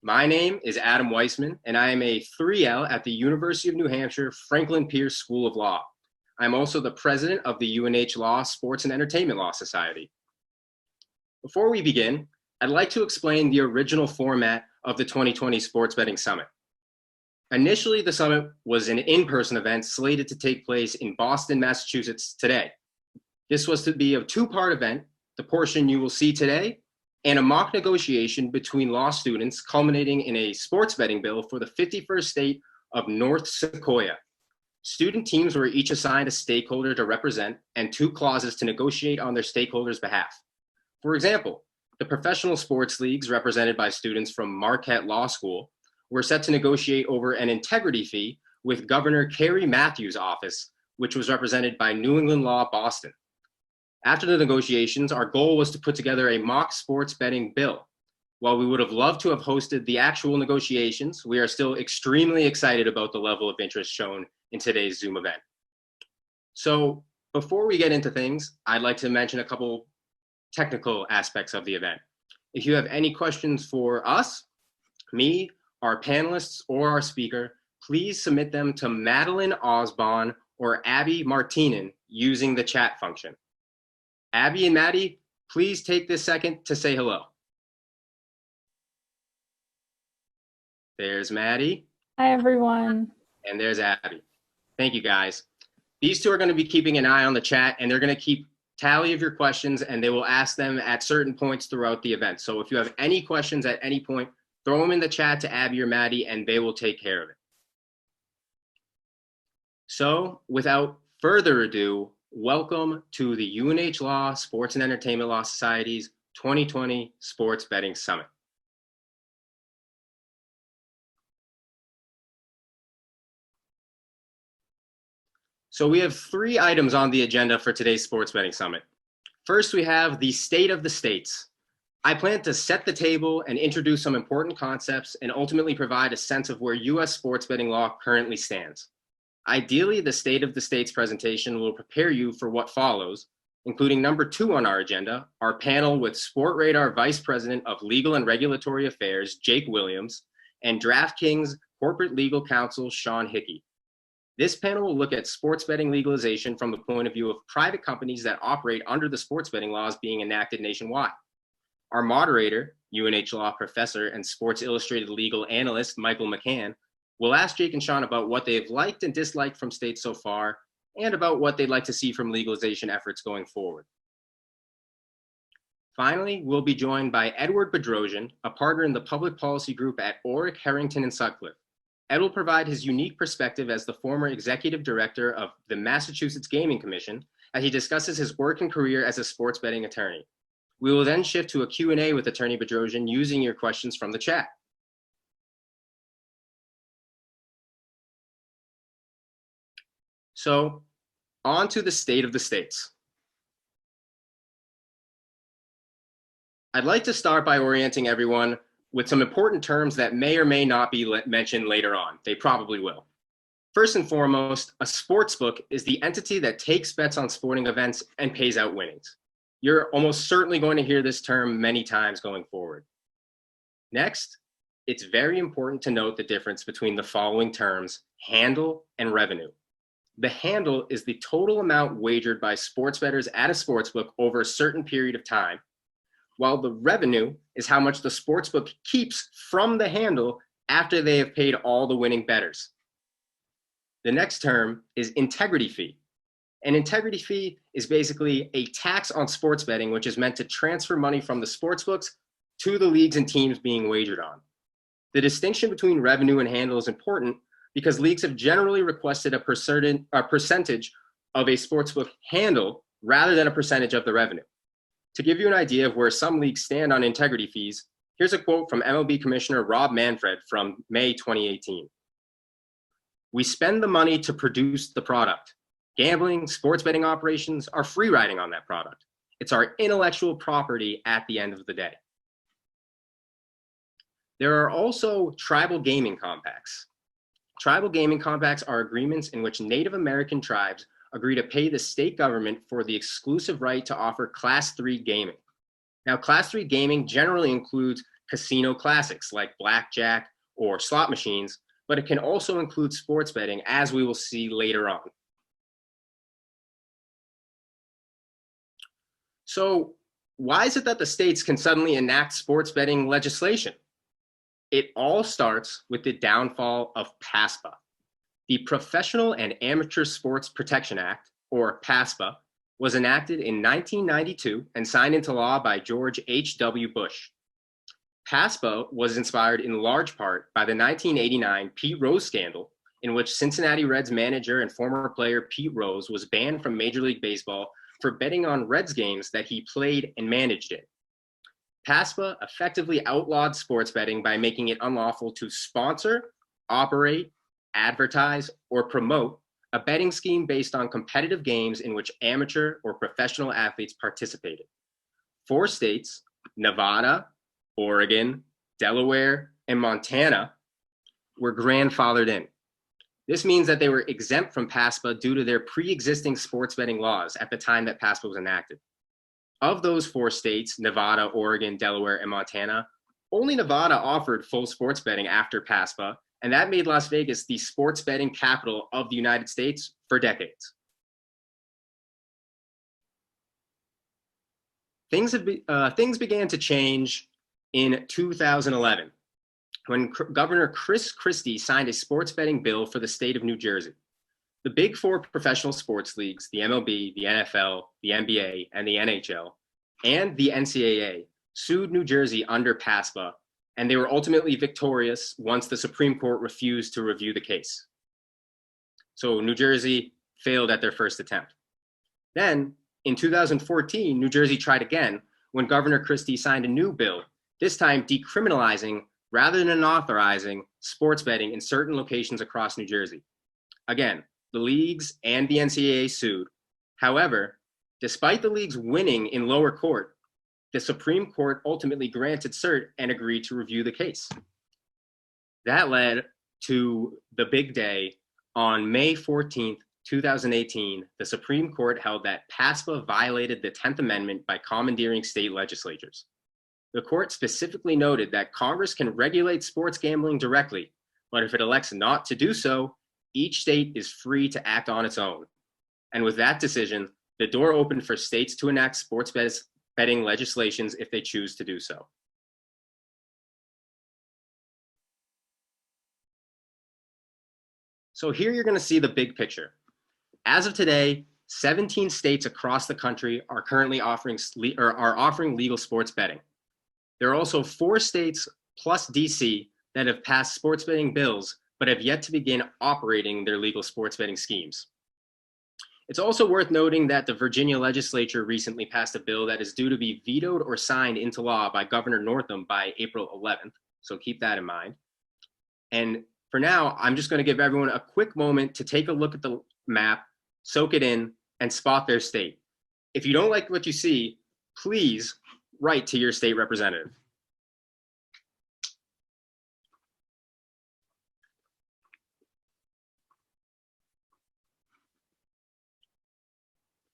My name is Adam Weisman, and I am a 3L at the University of New Hampshire Franklin Pierce School of Law. I'm also the president of the UNH Law Sports and Entertainment Law Society. Before we begin, I'd like to explain the original format of the 2020 Sports Betting Summit. Initially, the summit was an in-person event slated to take place in Boston, Massachusetts today. This was to be a two-part event, the portion you will see today, and a mock negotiation between law students culminating in a sports betting bill for the 51st state of North Sequoia. Student teams were each assigned a stakeholder to represent and two clauses to negotiate on their stakeholders' behalf. For example, the professional sports leagues represented by students from Marquette Law School were set to negotiate over an integrity fee with Governor Kerry Matthews' office, which was represented by New England Law Boston. After the negotiations, our goal was to put together a mock sports betting bill. While we would have loved to have hosted the actual negotiations, we are still extremely excited about the level of interest shown in today's Zoom event. So before we get into things, I'd like to mention a couple technical aspects of the event. If you have any questions for us, me, our panelists, or our speaker, please submit them to Madeline Osborne or Abby Martinen using the chat function. Abby and Maddie, please take this second to say hello. There's Maddie. Hi, everyone. And there's Abby. Thank you, guys. These two are going to be keeping an eye on the chat, and they're going to keep tally of your questions, and they will ask them at certain points throughout the event. So if you have any questions at any point, throw them in the chat to Abby or Maddie, and they will take care of it. So without further ado, welcome to the UNH Law Sports and Entertainment Law Society's 2020 Sports Betting Summit. So we have three items on the agenda for today's Sports Betting Summit. First, we have the state of the states. I plan to set the table and introduce some important concepts and ultimately provide a sense of where US sports betting law currently stands. Ideally, the State of the States presentation will prepare you for what follows, including number 2 on our agenda, our panel with Sportradar Vice President of Legal and Regulatory Affairs, Jake Williams, and Draftkings Corporate Legal Counsel, Sean Hickey. This panel will look at sports betting legalization from the point of view of private companies that operate under the sports betting laws being enacted nationwide. Our moderator, UNH Law Professor and Sports Illustrated legal analyst, Michael McCann, we'll ask Jake and Sean about what they've liked and disliked from states so far, and about what they'd like to see from legalization efforts going forward. Finally, we'll be joined by Edward Bedrosian, a partner in the public policy group at Orrick, Herrington Sutcliffe. Ed will provide his unique perspective as the former executive director of the Massachusetts Gaming Commission as he discusses his work and career as a sports betting attorney. We will then shift to a Q&A with Attorney Bedrosian using your questions from the chat. So, on to the state of the states. I'd like to start by orienting everyone with some important terms that may or may not be mentioned later on. They probably will. First and foremost, a sportsbook is the entity that takes bets on sporting events and pays out winnings. You're almost certainly going to hear this term many times going forward. Next, it's very important to note the difference between the following terms, handle and revenue. The handle is the total amount wagered by sports bettors at a sportsbook over a certain period of time, while the revenue is how much the sportsbook keeps from the handle after they have paid all the winning bettors. The next term is integrity fee. An integrity fee is basically a tax on sports betting, which is meant to transfer money from the sportsbooks to the leagues and teams being wagered on. The distinction between revenue and handle is important because leagues have generally requested a percentage of a sportsbook handle rather than a percentage of the revenue. To give you an idea of where some leagues stand on integrity fees, here's a quote from MLB Commissioner Rob Manfred from May 2018. "We spend the money to produce the product. Gambling, sports betting operations are free riding on that product. It's our intellectual property at the end of the day." There are also tribal gaming compacts. Tribal gaming compacts are agreements in which Native American tribes agree to pay the state government for the exclusive right to offer Class 3 gaming. Now, Class 3 gaming generally includes casino classics like blackjack or slot machines, but it can also include sports betting, as we will see later on. So, why is it that the states can suddenly enact sports betting legislation? It all starts with the downfall of PASPA. The Professional and Amateur Sports Protection Act, or PASPA, was enacted in 1992 and signed into law by George H.W. Bush. PASPA was inspired in large part by the 1989 Pete Rose scandal, in which Cincinnati Reds manager and former player Pete Rose was banned from Major League Baseball for betting on Reds games that he played and managed in. PASPA effectively outlawed sports betting by making it unlawful to sponsor, operate, advertise, or promote a betting scheme based on competitive games in which amateur or professional athletes participated. 4 states, Nevada, Oregon, Delaware, and Montana, were grandfathered in. This means that they were exempt from PASPA due to their pre-existing sports betting laws at the time that PASPA was enacted. Of those 4 states, Nevada, Oregon, Delaware, and Montana, only Nevada offered full sports betting after PASPA, and that made Las Vegas the sports betting capital of the United States for decades. Things began to change in 2011 when Governor Chris Christie signed a sports betting bill for the state of New Jersey. The big 4 professional sports leagues, the MLB, the NFL, the NBA, and the NHL, and the NCAA, sued New Jersey under PASPA, and they were ultimately victorious once the Supreme Court refused to review the case. So New Jersey failed at their first attempt. Then, in 2014, New Jersey tried again when Governor Christie signed a new bill, this time decriminalizing rather than authorizing sports betting in certain locations across New Jersey. Again, the leagues and the NCAA sued. However, despite the leagues winning in lower court, the Supreme Court ultimately granted cert and agreed to review the case. That led to the big day on May 14th, 2018. The Supreme Court held that PASPA violated the 10th Amendment by commandeering state legislatures. The court specifically noted that Congress can regulate sports gambling directly, but if it elects not to do so, each state is free to act on its own. And with that decision, the door opened for states to enact sports betting legislations if they choose to do so. So here you're going to see the big picture. As of today, 17 states across the country are currently offering legal sports betting. There are also 4 states plus DC that have passed sports betting bills but have yet to begin operating their legal sports betting schemes. It's also worth noting that the Virginia legislature recently passed a bill that is due to be vetoed or signed into law by Governor Northam by April 11th, so keep that in mind. And for now, I'm just going to give everyone a quick moment to take a look at the map, soak it in, and spot their state. If you don't like what you see, please write to your state representative.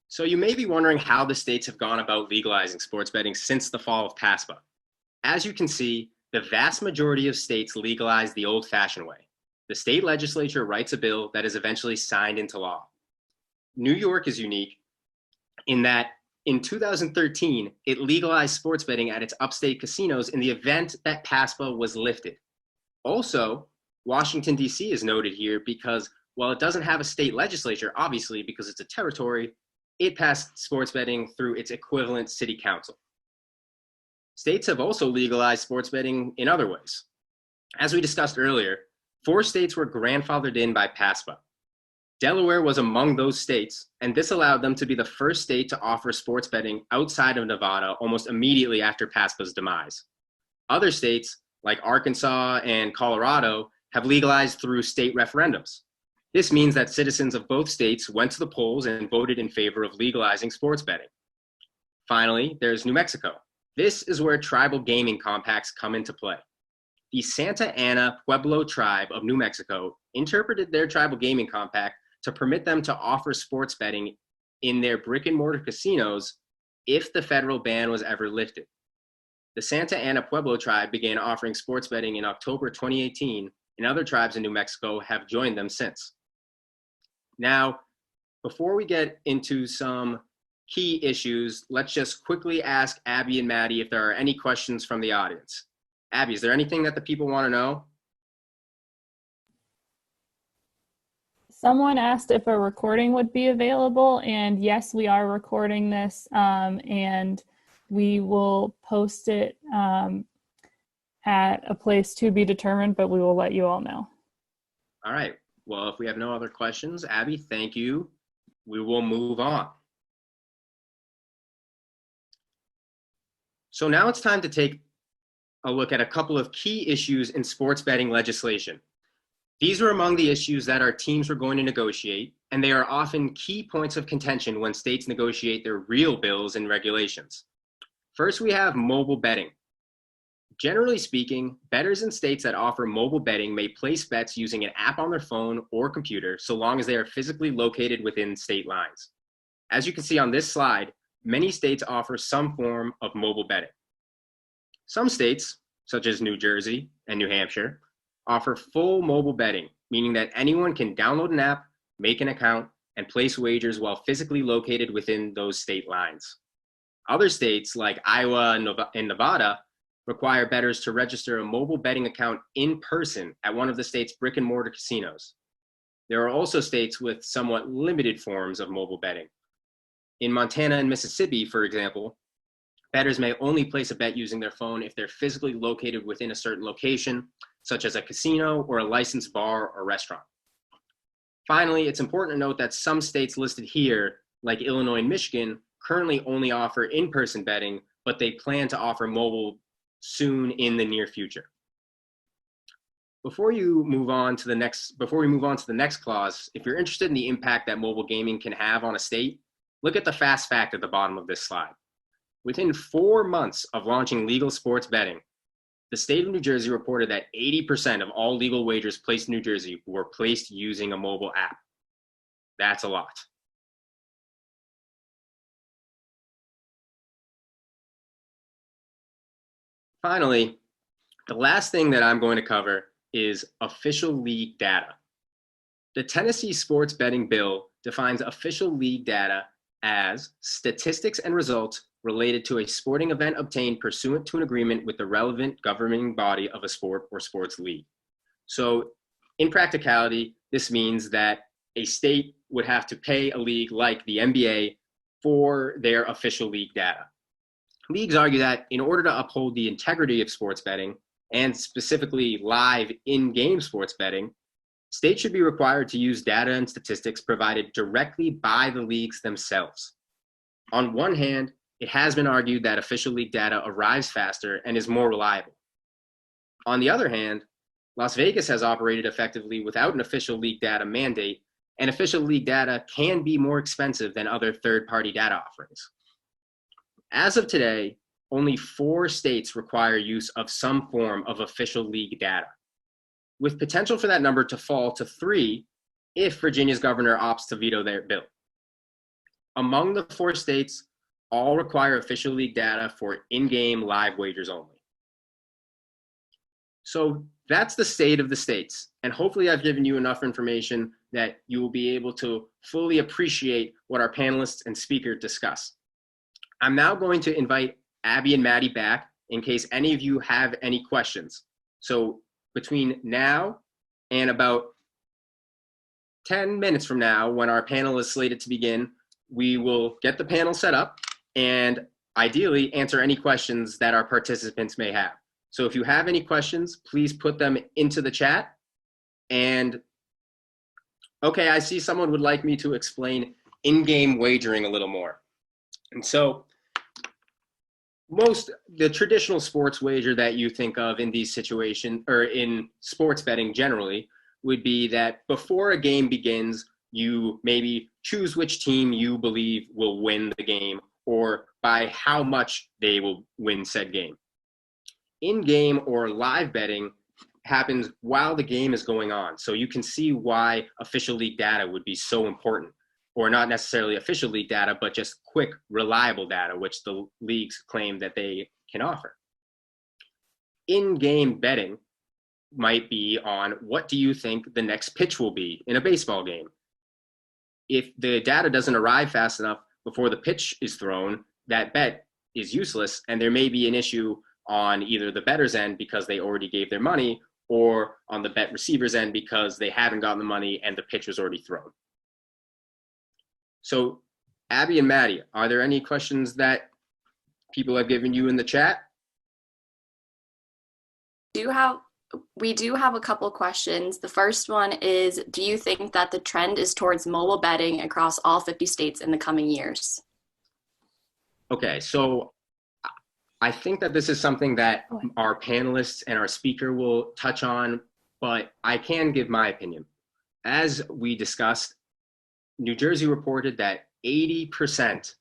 So you may be wondering how the states have gone about legalizing sports betting since the fall of PASPA. As you can see, the vast majority of states legalize the old-fashioned way. The state legislature writes a bill that is eventually signed into law. New York is unique in that in 2013, it legalized sports betting at its upstate casinos in the event that PASPA was lifted. Also, Washington, D.C. is noted here because while it doesn't have a state legislature, obviously because it's a territory, it passed sports betting through its equivalent city council. States have also legalized sports betting in other ways. As we discussed earlier, 4 states were grandfathered in by PASPA. Delaware was among those states, and this allowed them to be the first state to offer sports betting outside of Nevada almost immediately after PASPA's demise. Other states, like Arkansas and Colorado, have legalized through state referendums. This means that citizens of both states went to the polls and voted in favor of legalizing sports betting. Finally, there's New Mexico. This is where tribal gaming compacts come into play. The Santa Ana Pueblo tribe of New Mexico interpreted their tribal gaming compact to permit them to offer sports betting in their brick and mortar casinos if the federal ban was ever lifted. The Santa Ana Pueblo tribe began offering sports betting in October 2018, and other tribes in New Mexico have joined them since. Now, before we get into some key issues, let's just quickly ask Abby and Maddie if there are any questions from the audience. Abby, is there anything that the people want to know? Someone asked if a recording would be available, and yes, we are recording this, and we will post it at a place to be determined, but we will let you all know. All right. Well, if we have no other questions, Abby, thank you. We will move on. So now it's time to take a look at a couple of key issues in sports betting legislation. These are among the issues that our teams were going to negotiate, and they are often key points of contention when states negotiate their real bills and regulations. First, we have mobile betting. Generally speaking, bettors in states that offer mobile betting may place bets using an app on their phone or computer so long as they are physically located within state lines. As you can see on this slide, many states offer some form of mobile betting. Some states, such as New Jersey and New Hampshire, offer full mobile betting, meaning that anyone can download an app, make an account, and place wagers while physically located within those state lines. Other states, like Iowa and Nevada, require bettors to register a mobile betting account in person at one of the state's brick and mortar casinos. There are also states with somewhat limited forms of mobile betting. In Montana and Mississippi, for example, bettors may only place a bet using their phone if they're physically located within a certain location, such as a casino or a licensed bar or restaurant. Finally, it's important to note that some states listed here, like Illinois and Michigan, currently only offer in-person betting, but they plan to offer mobile soon in the near future. Before we move on to the next clause, if you're interested in the impact that mobile gaming can have on a state, look at the fast fact at the bottom of this slide. Within 4 months of launching legal sports betting, the state of New Jersey reported that 80% of all legal wagers placed in New Jersey were placed using a mobile app. That's a lot. Finally, the last thing that I'm going to cover is official league data. The Tennessee Sports Betting Bill defines official league data as statistics and results related to a sporting event obtained pursuant to an agreement with the relevant governing body of a sport or sports league. So in practicality, this means that a state would have to pay a league like the NBA for their official league data. Leagues argue that in order to uphold the integrity of sports betting, and specifically live in-game sports betting, states should be required to use data and statistics provided directly by the leagues themselves. On one hand, it has been argued that official league data arrives faster and is more reliable. On the other hand, Las Vegas has operated effectively without an official league data mandate, and official league data can be more expensive than other third-party data offerings. As of today, only 4 states require use of some form of official league data, with potential for that number to fall to 3 if Virginia's governor opts to veto their bill. Among the 4 states, all require official league data for in-game live wagers only. So that's the state of the states, and hopefully I've given you enough information that you will be able to fully appreciate what our panelists and speaker discuss. I'm now going to invite Abby and Maddie back in case any of you have any questions. So between now and about 10 minutes from now, when our panel is slated to begin, we will get the panel set up and ideally answer any questions that our participants may have. So if you have any questions, please put them into the chat. And okay, I see someone would like me to explain in-game wagering a little more. And so the traditional sports wager that you think of in these situations, or in sports betting generally, would be that before a game begins, you maybe choose which team you believe will win the game or by how much they will win said game. In-game or live betting happens while the game is going on. So you can see why official league data would be so important, or not necessarily official league data, but just quick, reliable data, which the leagues claim that they can offer. in-game betting might be on what do you think the next pitch will be in a baseball game. If the data doesn't arrive fast enough before the pitch is thrown, that bet is useless, and there may be an issue on either the bettor's end because they already gave their money, or on the bet receiver's end because they haven't gotten the money and the pitch was already thrown. So, Abby and Maddie, are there any questions that people have given you in the chat? We do have a couple questions. The first one is, do you think that the trend is towards mobile betting across all 50 states in the coming years? Okay, so I think that this is something that our panelists and our speaker will touch on, but I can give my opinion. As we discussed, New Jersey reported that 80%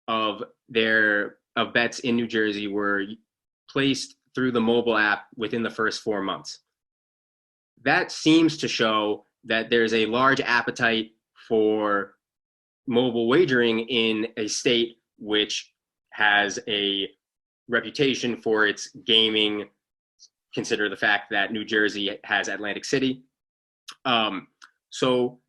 of bets in New Jersey were placed through the mobile app within the first 4 months. That seems to show that there's a large appetite for mobile wagering in a state which has a reputation for its gaming. Consider the fact that New Jersey has Atlantic City. So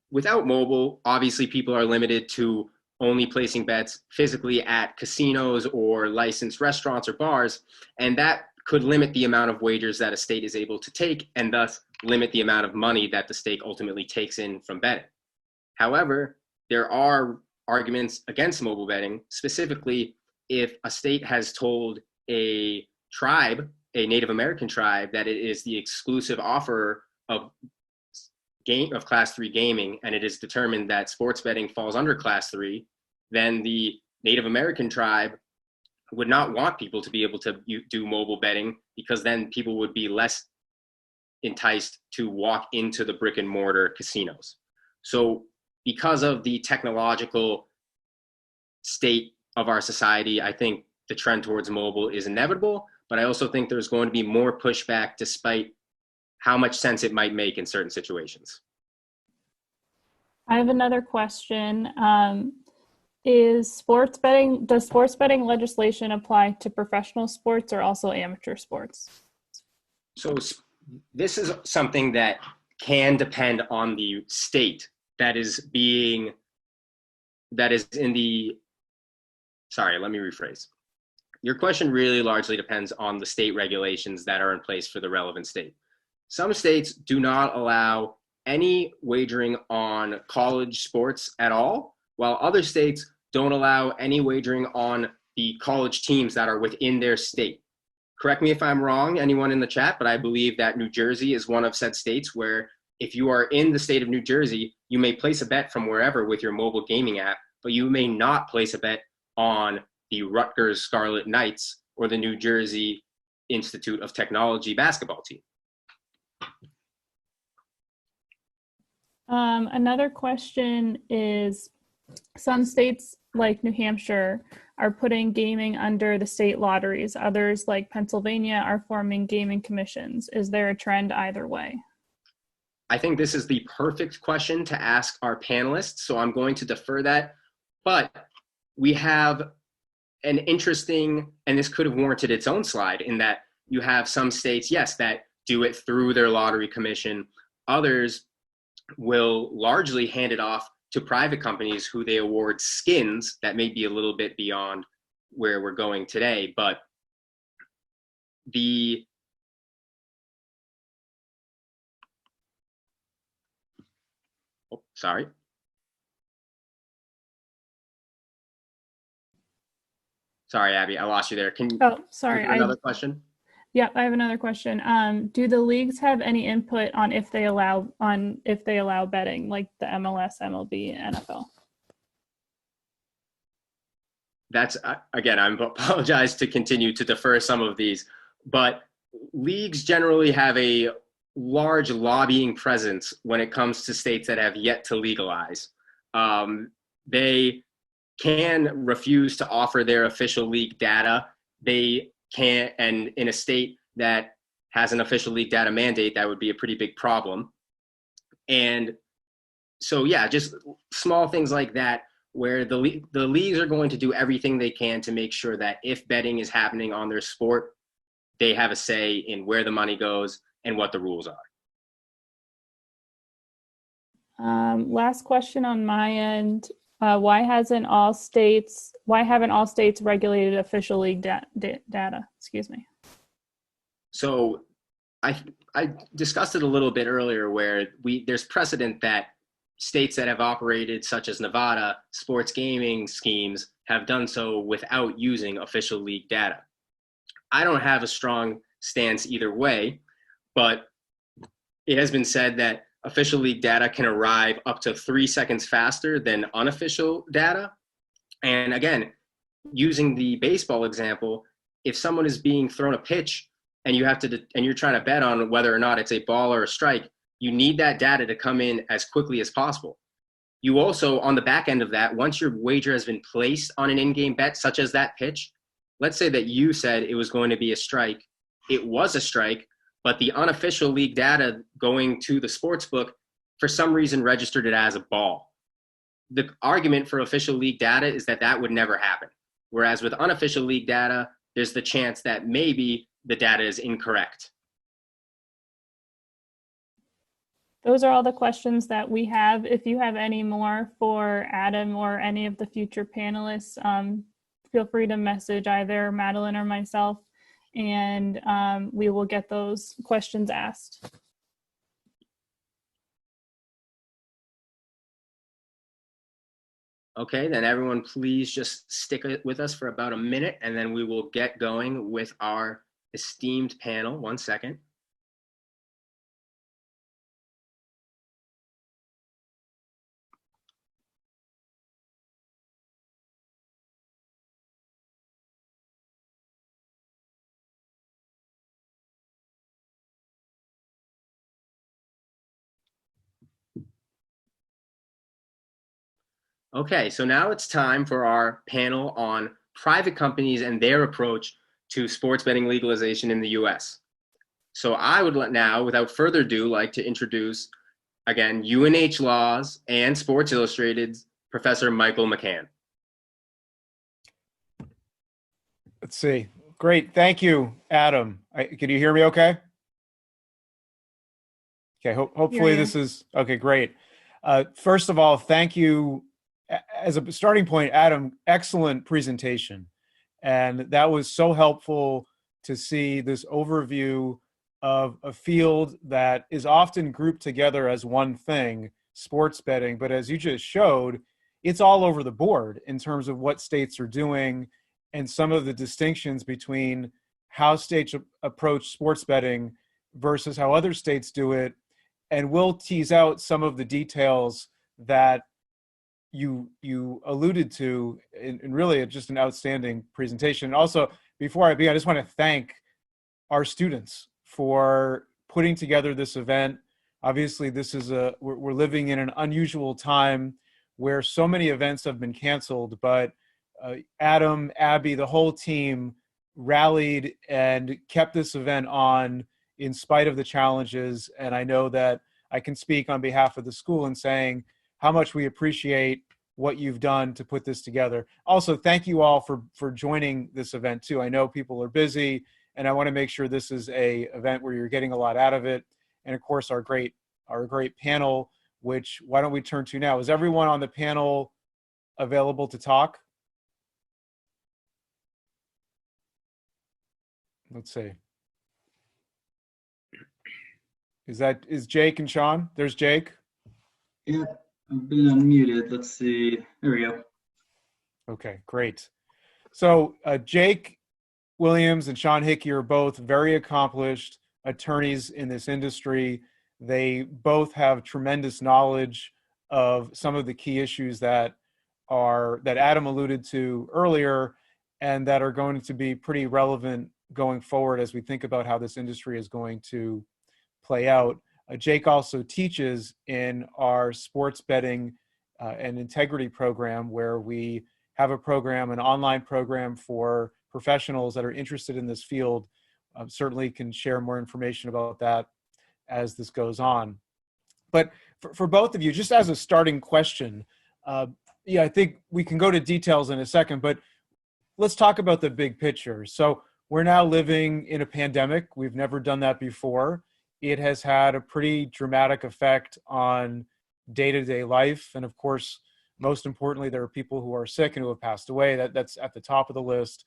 without mobile, obviously people are limited to only placing bets physically at casinos or licensed restaurants or bars, and that could limit the amount of wagers that a state is able to take, and thus limit the amount of money that the state ultimately takes in from betting. However, there are arguments against mobile betting, specifically if a state has told a tribe, a Native American tribe, that it is the exclusive offer of Class 3 gaming, and it is determined that sports betting falls under Class 3, then the Native American tribe would not want people to be able to do mobile betting, because then people would be less enticed to walk into the brick and mortar casinos. So because of the technological state of our society, I think the trend towards mobile is inevitable, but I also think there's going to be more pushback despite how much sense it might make in certain situations. I have another question. Does sports betting legislation apply to professional sports or also amateur sports? So this is something that can depend on the state that is in the, sorry, let me rephrase. Your question really largely depends on the state regulations that are in place for the relevant state. Some states do not allow any wagering on college sports at all, while other states don't allow any wagering on the college teams that are within their state. Correct me if I'm wrong, anyone in the chat, but I believe that New Jersey is one of said states where if you are in the state of New Jersey, you may place a bet from wherever with your mobile gaming app, but you may not place a bet on the Rutgers Scarlet Knights or the New Jersey Institute of Technology basketball team. Another question is, some states like New Hampshire are putting gaming under the state lotteries. Others like Pennsylvania are forming gaming commissions. Is there a trend either way? I think this is the perfect question to ask our panelists, so I'm going to defer that. But we have an interesting, and this could have warranted its own slide, in that you have some states, yes, that do it through their lottery commission. Others will largely hand it off to private companies who they award skins that may be a little bit beyond where we're going today. But sorry, Abby, I lost you there. Sorry. Another question? Yeah, I have another question. Do the leagues have any input on if they allow betting, like the MLS, MLB, and NFL? That's, again, I apologize to continue to defer some of these, but leagues generally have a large lobbying presence when it comes to states that have yet to legalize. They can refuse to offer their official league data. They can, and in a state that has an official league data mandate, that would be a pretty big problem. And so, yeah, just small things like that where the leagues are going to do everything they can to make sure that if betting is happening on their sport, they have a say in where the money goes and what the rules are. Last question on my end. Why haven't all states regulated official league data? Excuse me. So I discussed it a little bit earlier where there's precedent that states that have operated, such as Nevada, sports gaming schemes have done so without using official league data. I don't have a strong stance either way, but it has been said that official league data can arrive up to 3 seconds faster than unofficial data. And again, using the baseball example, if someone is being thrown a pitch and you're trying to bet on whether or not it's a ball or a strike, you need that data to come in as quickly as possible. You also, on the back end of that, once your wager has been placed on an in-game bet, such as that pitch, let's say that you said it was going to be a strike. It was a strike, but the unofficial league data going to the sports book, for some reason, registered it as a ball. The argument for official league data is that that would never happen. Whereas with unofficial league data, there's the chance that maybe the data is incorrect. Those are all the questions that we have. If you have any more for Adam or any of the future panelists, feel free to message either Madeline or myself, and we will get those questions asked. Okay, then everyone please just stick with us for about a minute, and then we will get going with our esteemed panel. 1 second. Okay, so now it's time for our panel on private companies and their approach to sports betting legalization in the US. So I would now, without further ado, like to introduce, again, UNH Laws and Sports Illustrated's Professor Michael McCann. Let's see. Great. Thank you, Adam. Can you hear me okay? Okay, hopefully this is, okay, great. First of all, thank you. As a starting point, Adam, excellent presentation. And that was so helpful to see this overview of a field that is often grouped together as one thing, sports betting. But as you just showed, it's all over the board in terms of what states are doing and some of the distinctions between how states approach sports betting versus how other states do it. And we'll tease out some of the details that you alluded to in really just an outstanding presentation. Also, before I begin, I just want to thank our students for putting together this event. Obviously, this is we're living in an unusual time where so many events have been canceled, but Adam, Abby, the whole team rallied and kept this event on in spite of the challenges. And I know that I can speak on behalf of the school in saying how much we appreciate what you've done to put this together. Also, thank you all for joining this event too. I know people are busy, and I want to make sure this is a event where you're getting a lot out of it. And of course, our great panel, which why don't we turn to now? Is everyone on the panel available to talk? Let's see. Is Jake and Sean? There's Jake. Yeah, I've been unmuted. Let's see. There we go. Okay, great. So Jake Williams and Sean Hickey are both very accomplished attorneys in this industry. They both have tremendous knowledge of some of the key issues that Adam alluded to earlier and that are going to be pretty relevant going forward as we think about how this industry is going to play out. Jake also teaches in our sports betting and integrity program, where we have a program, an online program for professionals that are interested in this field. Certainly can share more information about that as this goes on. But for both of you, just as a starting question, Yeah, I think we can go to details in a second, but let's talk about the big picture. So we're now living in a pandemic. We've never done that before. It has had a pretty dramatic effect on day-to-day life. And of course, most importantly, there are people who are sick and who have passed away. That's at the top of the list.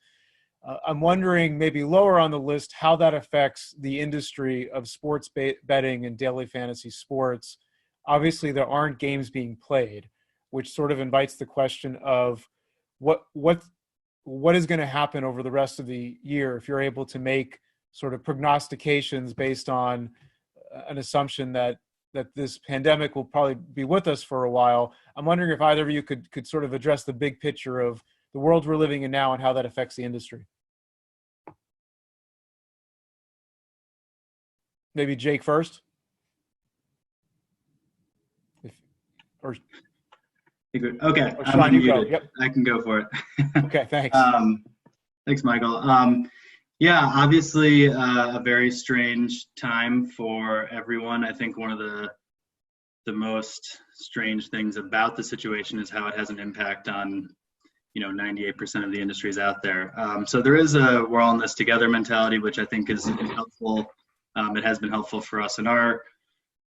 I'm wondering, maybe lower on the list, how that affects the industry of sports betting and daily fantasy sports. Obviously, there aren't games being played, which sort of invites the question of what is going to happen over the rest of the year if you're able to make sort of prognostications based on an assumption that this pandemic will probably be with us for a while. I'm wondering if either of you could sort of address the big picture of the world we're living in now and how that affects the industry. Maybe Jake first. Okay, Or I'm Sean, you go. unmuted. Yep. I can go for it. Okay, thanks. Thanks, Michael. Yeah, obviously a very strange time for everyone. I think one of the most strange things about the situation is how it has an impact on 98% of the industries out there. So there is a we're all in this together mentality, which I think is helpful. It has been helpful for us in our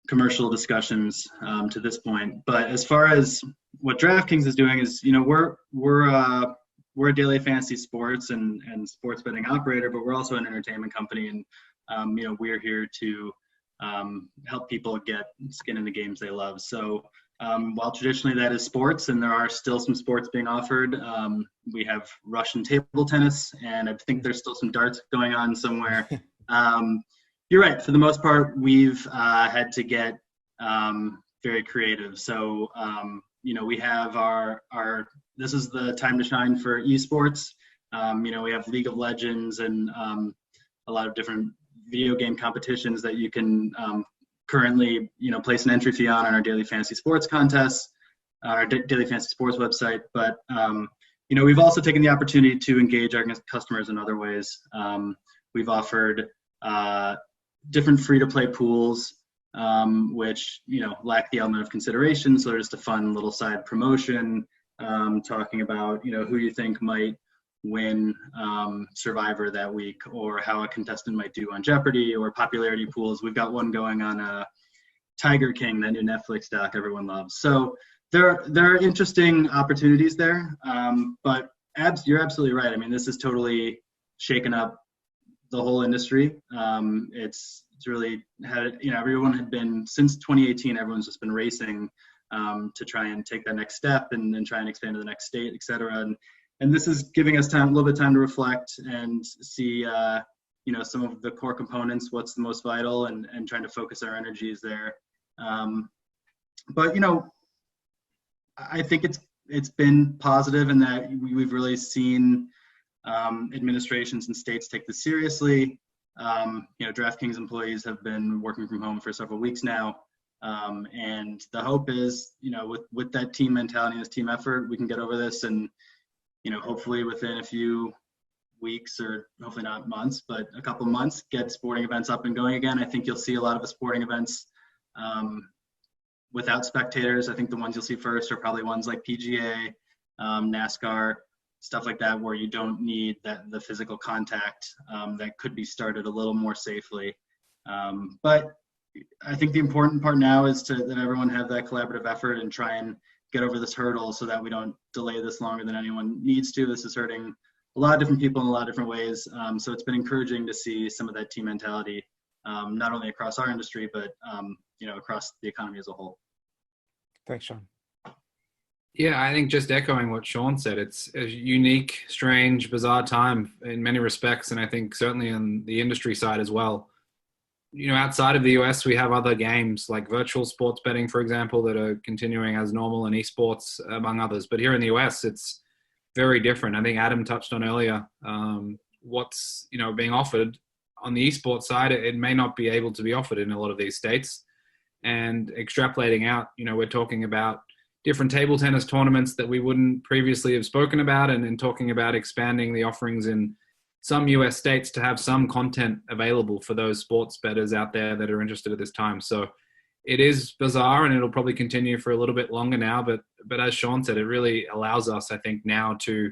commercial discussions to this point. But as far as what Draftkings is doing is, we're a daily fantasy sports and sports betting operator, but we're also an entertainment company, and we're here to help people get skin in the games they love. So while traditionally that is sports, and there are still some sports being offered, we have Russian table tennis, and I think there's still some darts going on somewhere. You're right. For the most part, we've had to get very creative. So, we have our this is the time to shine for esports. We have League of Legends and a lot of different video game competitions that you can currently, place an entry fee on our daily fantasy sports contests, our daily fantasy sports website. But, we've also taken the opportunity to engage our customers in other ways. We've offered different free-to-play pools, which lack the element of consideration. So they're just a fun little side promotion, talking about who you think might win Survivor that week, or how a contestant might do on Jeopardy, or popularity pools. We've got one going on Tiger King, that new Netflix doc everyone loves. So there are interesting opportunities there, but you're absolutely right. I mean, this has totally shaken up the whole industry. It's really had, everyone had been, since 2018, everyone's just been racing to try and take that next step and then try and expand to the next state, et cetera. And this is giving us a little bit of time to reflect and see, some of the core components, what's the most vital, and trying to focus our energies there. But, I think it's been positive in that we've really seen administrations and states take this seriously. Draftkings employees have been working from home for several weeks now. And the hope is, with that team mentality and this team effort, we can get over this and, hopefully within a few weeks, or hopefully not months, but a couple months, get sporting events up and going again. I think you'll see a lot of the sporting events without spectators. I think the ones you'll see first are probably ones like PGA, NASCAR, stuff like that, where you don't need the physical contact, that could be started a little more safely. But I think the important part now is that everyone have that collaborative effort and try and get over this hurdle so that we don't delay this longer than anyone needs to. This is hurting a lot of different people in a lot of different ways. So it's been encouraging to see some of that team mentality, not only across our industry, but across the economy as a whole. Thanks, Sean. Yeah, I think just echoing what Sean said, it's a unique, strange, bizarre time in many respects, and I think certainly on the industry side as well. Outside of the US, we have other games like virtual sports betting, for example, that are continuing as normal, and esports, among others. But here in the US, it's very different. I think Adam touched on earlier what's being offered on the esports side. It may not be able to be offered in a lot of these states. And extrapolating out, we're talking about different table tennis tournaments that we wouldn't previously have spoken about, and then talking about expanding the offerings in some US states to have some content available for those sports bettors out there that are interested at this time. So it is bizarre, and it'll probably continue for a little bit longer now. But as Sean said, it really allows us, I think, now to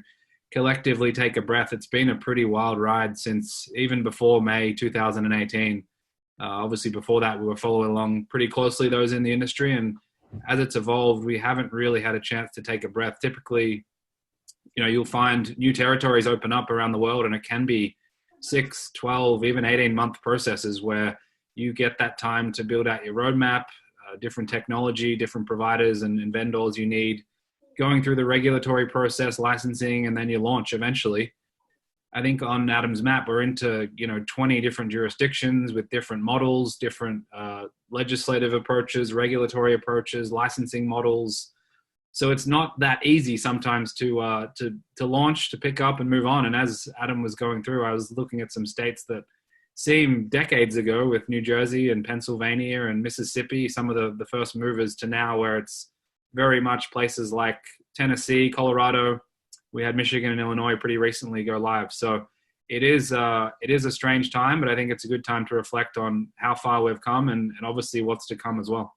collectively take a breath. It's been a pretty wild ride since even before May 2018. Obviously, before that, we were following along pretty closely, those in the industry. And as it's evolved, we haven't really had a chance to take a breath. Typically, you'll find new territories open up around the world, and it can be 6, 12, even 18-month processes where you get that time to build out your roadmap, different technology, different providers and vendors you need, going through the regulatory process, licensing, and then you launch eventually. I think on Adam's map, we're into 20 different jurisdictions with different models, different legislative approaches, regulatory approaches, licensing models. So it's not that easy sometimes to launch, to pick up and move on. And as Adam was going through, I was looking at some states that seemed decades ago, with New Jersey and Pennsylvania and Mississippi, some of the first movers, to now where it's very much places like Tennessee, Colorado. We had Michigan and Illinois pretty recently go live. So it is a strange time, but I think it's a good time to reflect on how far we've come and obviously what's to come as well.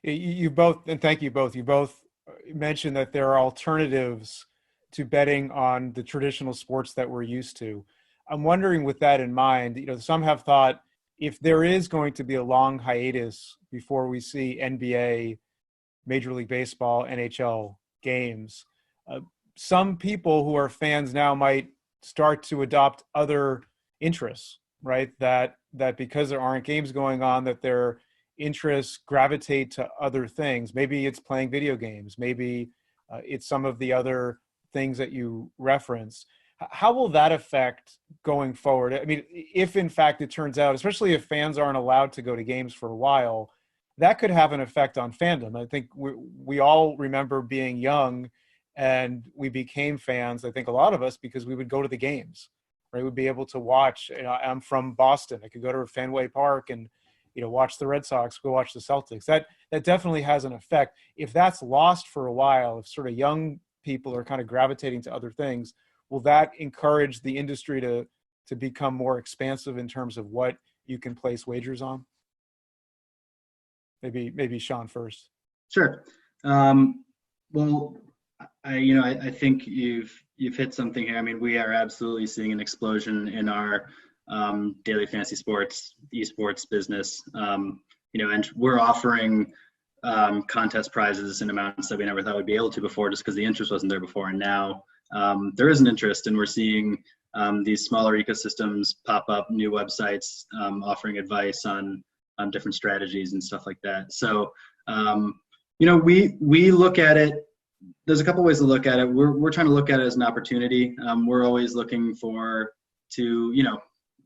You both, and thank you both. You both mentioned that there are alternatives to betting on the traditional sports that we're used to. I'm wondering, with that in mind, some have thought if there is going to be a long hiatus before we see NBA, Major League Baseball, NHL games, some people who are fans now might start to adopt other interests, right? That because there aren't games going on, that their interests gravitate to other things. Maybe it's playing video games. Maybe it's some of the other things that you reference. How will that affect going forward? I mean, if in fact it turns out, especially if fans aren't allowed to go to games for a while, that could have an effect on fandom. I think we all remember being young and we became fans, I think a lot of us, because we would go to the games, right? We'd be able to watch. I'm from Boston. I could go to Fenway Park and watch the Red Sox, go watch the Celtics. That definitely has an effect. If that's lost for a while, if sort of young people are kind of gravitating to other things, will that encourage the industry to become more expansive in terms of what you can place wagers on? Maybe Sean first. Sure. Well, I think you've hit something here. I mean, we are absolutely seeing an explosion in our daily fantasy sports, esports business. And we're offering contest prizes in amounts that we never thought we'd be able to before, just because the interest wasn't there before. And now there is an interest, and we're seeing these smaller ecosystems pop up, new websites offering advice on different strategies and stuff like that. So, we look at it. There's a couple ways to look at it. We're trying to look at it as an opportunity. We're always looking to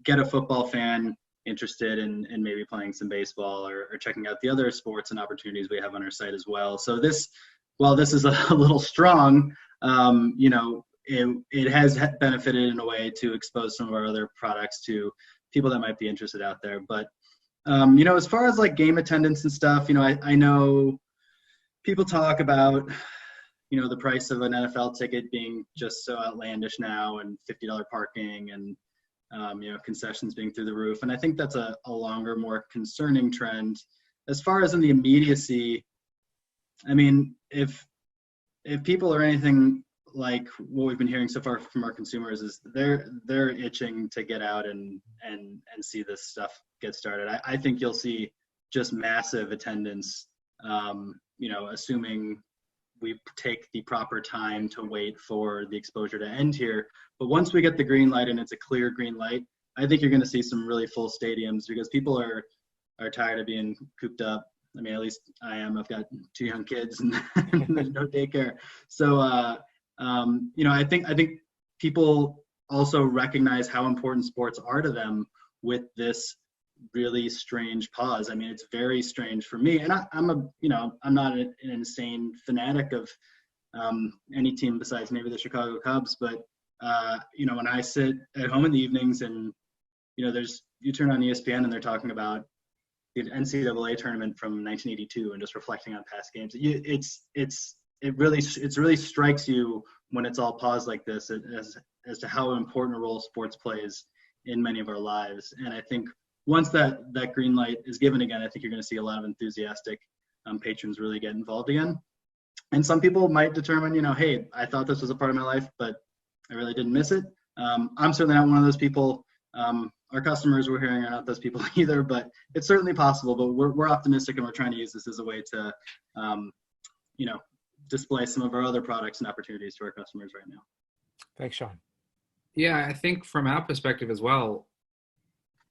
get a football fan interested in maybe playing some baseball or checking out the other sports and opportunities we have on our site as well. So while this is a little strong, it has benefited in a way to expose some of our other products to people that might be interested out there. But, as far as like game attendance and stuff, I know people talk about, the price of an NFL ticket being just so outlandish now, and $50 parking and, concessions being through the roof. And I think that's a longer, more concerning trend. As far as in the immediacy, I mean, if people are anything like what we've been hearing so far from our consumers, is they're itching to get out and see this stuff get started. I think you'll see just massive attendance, assuming we take the proper time to wait for the exposure to end here. But once we get the green light, and it's a clear green light, I think you're going to see some really full stadiums, because people are tired of being cooped up. I mean, at least I am. I've got 2 young kids and there's no daycare. So, I think people also recognize how important sports are to them with this really strange pause. I mean, it's very strange for me, and I'm not an insane fanatic of any team besides maybe the Chicago Cubs, but when I sit at home in the evenings and you turn on ESPN and they're talking about the NCAA tournament from 1982 and just reflecting on past games, it really strikes you when it's all paused like this as to how important a role sports plays in many of our lives. And I think once that green light is given again, I think you're going to see a lot of enthusiastic patrons really get involved again. And some people might determine, hey, I thought this was a part of my life, but I really didn't miss it. I'm certainly not one of those people. Our customers we're hearing are not those people either, but it's certainly possible. But we're optimistic, and we're trying to use this as a way to, display some of our other products and opportunities to our customers right now. Thanks, Sean. Yeah, I think from our perspective as well,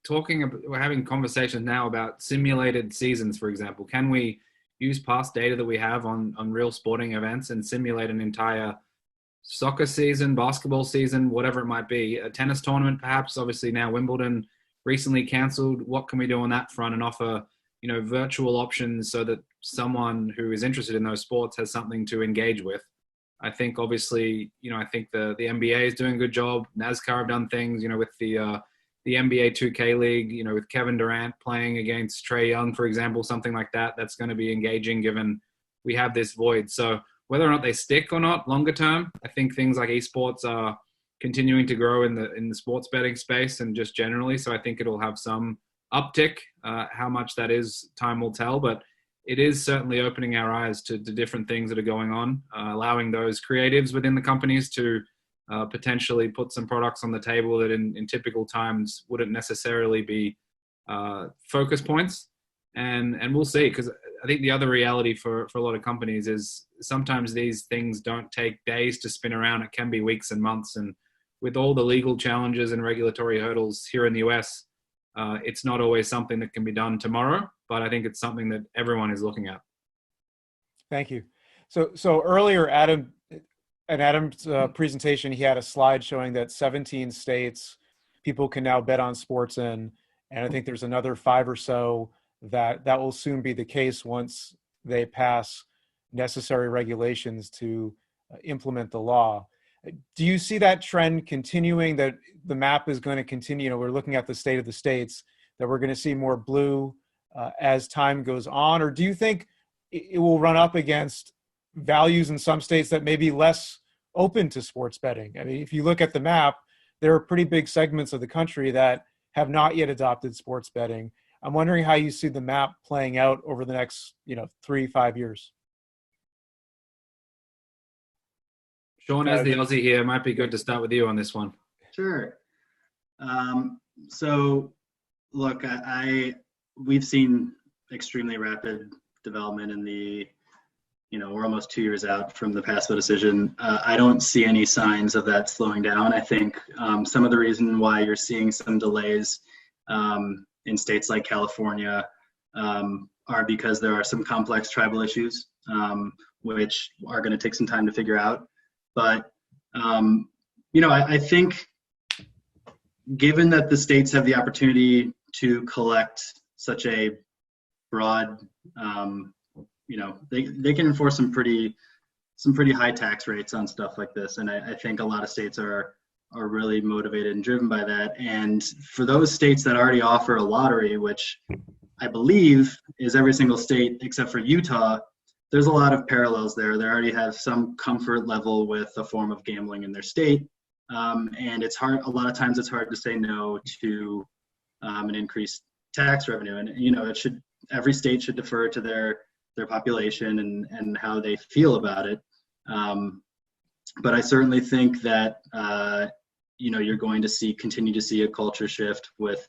we're having conversations now about simulated seasons, for example. Can we use past data that we have on real sporting events and simulate an entire soccer season, basketball season, whatever it might be, a tennis tournament perhaps? Obviously now Wimbledon recently cancelled. What can we do on that front and offer, virtual options so that someone who is interested in those sports has something to engage with? I think obviously, I think the NBA is doing a good job. NASCAR have done things, with the NBA 2K League, with Kevin Durant playing against Trae Young, for example, something like that, that's going to be engaging given we have this void. So whether or not they stick or not longer term, I think things like esports are continuing to grow in the sports betting space and just generally. So I think it'll have some uptick. How much that is, time will tell, but it is certainly opening our eyes to different things that are going on, allowing those creatives within the companies to potentially put some products on the table that in typical times wouldn't necessarily be focus points. And we'll see, because I think the other reality for a lot of companies is sometimes these things don't take days to spin around. It can be weeks and months. And with all the legal challenges and regulatory hurdles here in the US, it's not always something that can be done tomorrow, but I think it's something that everyone is looking at. Thank you. So earlier, Adam's presentation, he had a slide showing that 17 states people can now bet on sports in, and I think there's another 5 or so that will soon be the case once they pass necessary regulations to implement the law. Do you see that trend continuing, that the map is going to continue? We're looking at the state of the states, that we're going to see more blue as time goes on, or do you think it will run up against values in some states that may be less open to sports betting? I mean, if you look at the map, there are pretty big segments of the country that have not yet adopted sports betting. I'm wondering how you see the map playing out over the next, 3-5 years. Sean, as the Aussie here, it might be good to start with you on this one. Sure. So, look, we've seen extremely rapid development in the, we're almost 2 years out from the PASPA decision. I don't see any signs of that slowing down. I think some of the reason why you're seeing some delays in states like California are because there are some complex tribal issues, which are going to take some time to figure out. But, I think given that the states have the opportunity to collect such a broad, they can enforce some pretty high tax rates on stuff like this. And I think a lot of states are really motivated and driven by that. And for those states that already offer a lottery, which I believe is every single state except for Utah, there's a lot of parallels there. They already have some comfort level with a form of gambling in their state. And it's hard, a lot of times it's hard to say no to an increased tax revenue. And, every state should defer to their population and how they feel about it. But I certainly think that, you're going to continue to see a culture shift with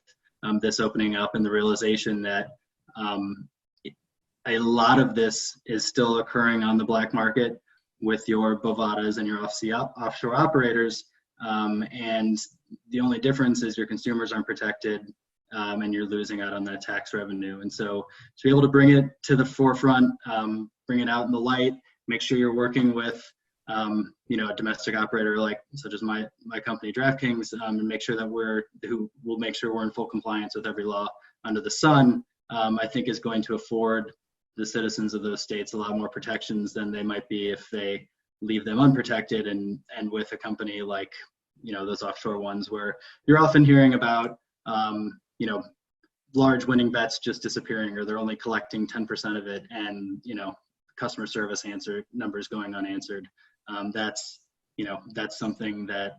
this opening up and the realization that a lot of this is still occurring on the black market with your Bovadas and your offshore operators. And the only difference is your consumers aren't protected and you're losing out on that tax revenue. And so to be able to bring it to the forefront, bring it out in the light, make sure you're working with a domestic operator such as my company Draftkings, and make sure that we'll make sure we're in full compliance with every law under the sun, I think is going to afford the citizens of those states a lot more protections than they might be if they leave them unprotected and with a company like those offshore ones where you're often hearing about large winning bets just disappearing, or they're only collecting 10% of it, and customer service numbers going unanswered. That's something that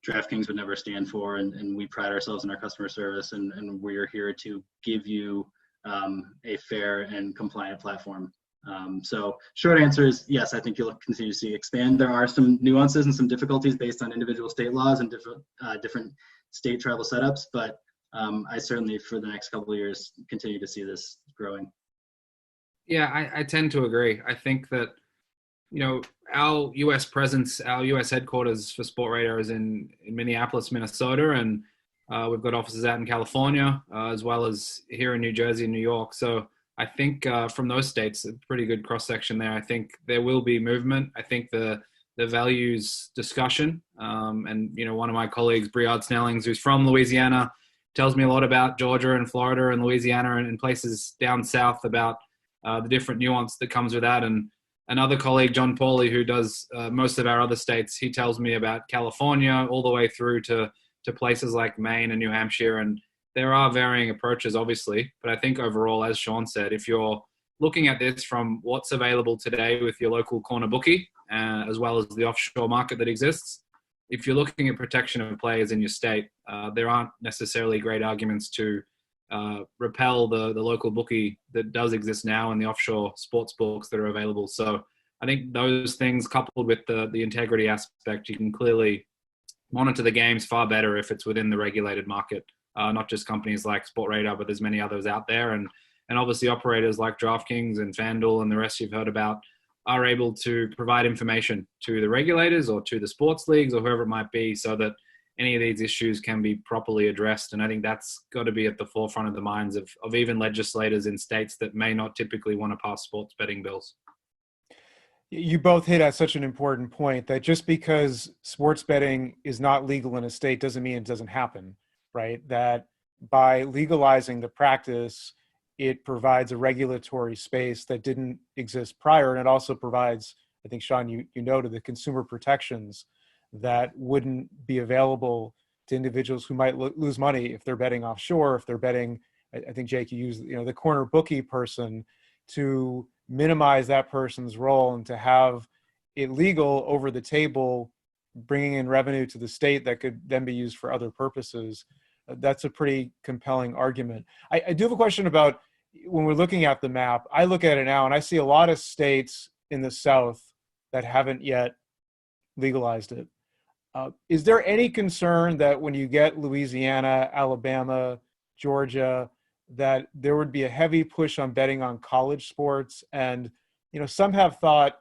DraftKings would never stand for, and we pride ourselves in our customer service, and we're here to give you a fair and compliant platform. So short answer is yes, I think you'll continue to see expand. There are some nuances and some difficulties based on individual state laws and different state travel setups, but I certainly for the next couple of years continue to see this growing. Yeah, I tend to agree. I think that, our US presence, our US headquarters for Sportradar is in Minneapolis, Minnesota, and we've got offices out in California, as well as here in New Jersey and New York. So I think from those states, a pretty good cross-section there. I think there will be movement. I think the values discussion, and, one of my colleagues, Briard Snellings, who's from Louisiana, tells me a lot about Georgia and Florida and Louisiana and places down south about the different nuance that comes with that. And another colleague, John Pauly, who does most of our other states, he tells me about California all the way through to places like Maine and New Hampshire. And there are varying approaches, obviously. But I think overall, as Sean said, if you're looking at this from what's available today with your local corner bookie, as well as the offshore market that exists, if you're looking at protection of players in your state, there aren't necessarily great arguments to repel the local bookie that does exist now and the offshore sports books that are available. So I think those things, coupled with the integrity aspect, you can clearly monitor the games far better if it's within the regulated market, not just companies like Sportradar, but there's many others out there. And obviously operators like DraftKings and FanDuel and the rest you've heard about are able to provide information to the regulators or to the sports leagues or whoever it might be, so that any of these issues can be properly addressed. And I think that's got to be at the forefront of the minds of even legislators in states that may not typically want to pass sports betting bills. You both hit at such an important point that just because sports betting is not legal in a state doesn't mean it doesn't happen, right? That by legalizing the practice, it provides a regulatory space that didn't exist prior. And it also provides, I think, Sean, you noted the consumer protections that wouldn't be available to individuals who might lose money if they're betting offshore, if they're betting, I think, Jake, you used, the corner bookie person, to minimize that person's role and to have it legal over the table, bringing in revenue to the state that could then be used for other purposes. That's a pretty compelling argument. I do have a question about when we're looking at the map. I look at it now and I see a lot of states in the South that haven't yet legalized it. Is there any concern that when you get Louisiana, Alabama, Georgia, that there would be a heavy push on betting on college sports? And, some have thought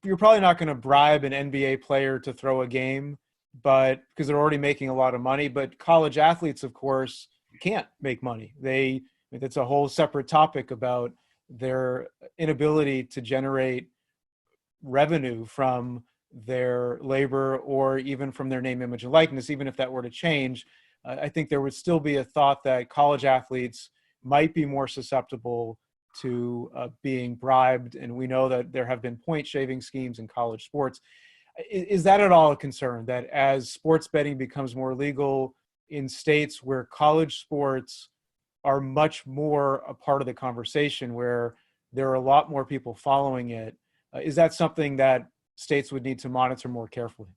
you're probably not going to bribe an NBA player to throw a game, but because they're already making a lot of money. But college athletes, of course, can't make money. That's a whole separate topic about their inability to generate revenue from their labor or even from their name, image, and likeness. Even if that were to change, I think there would still be a thought that college athletes might be more susceptible to being bribed. And we know that there have been point shaving schemes in college sports. Is that at all a concern, that as sports betting becomes more legal in states where college sports are much more a part of the conversation, where there are a lot more people following it, is that something that states would need to monitor more carefully?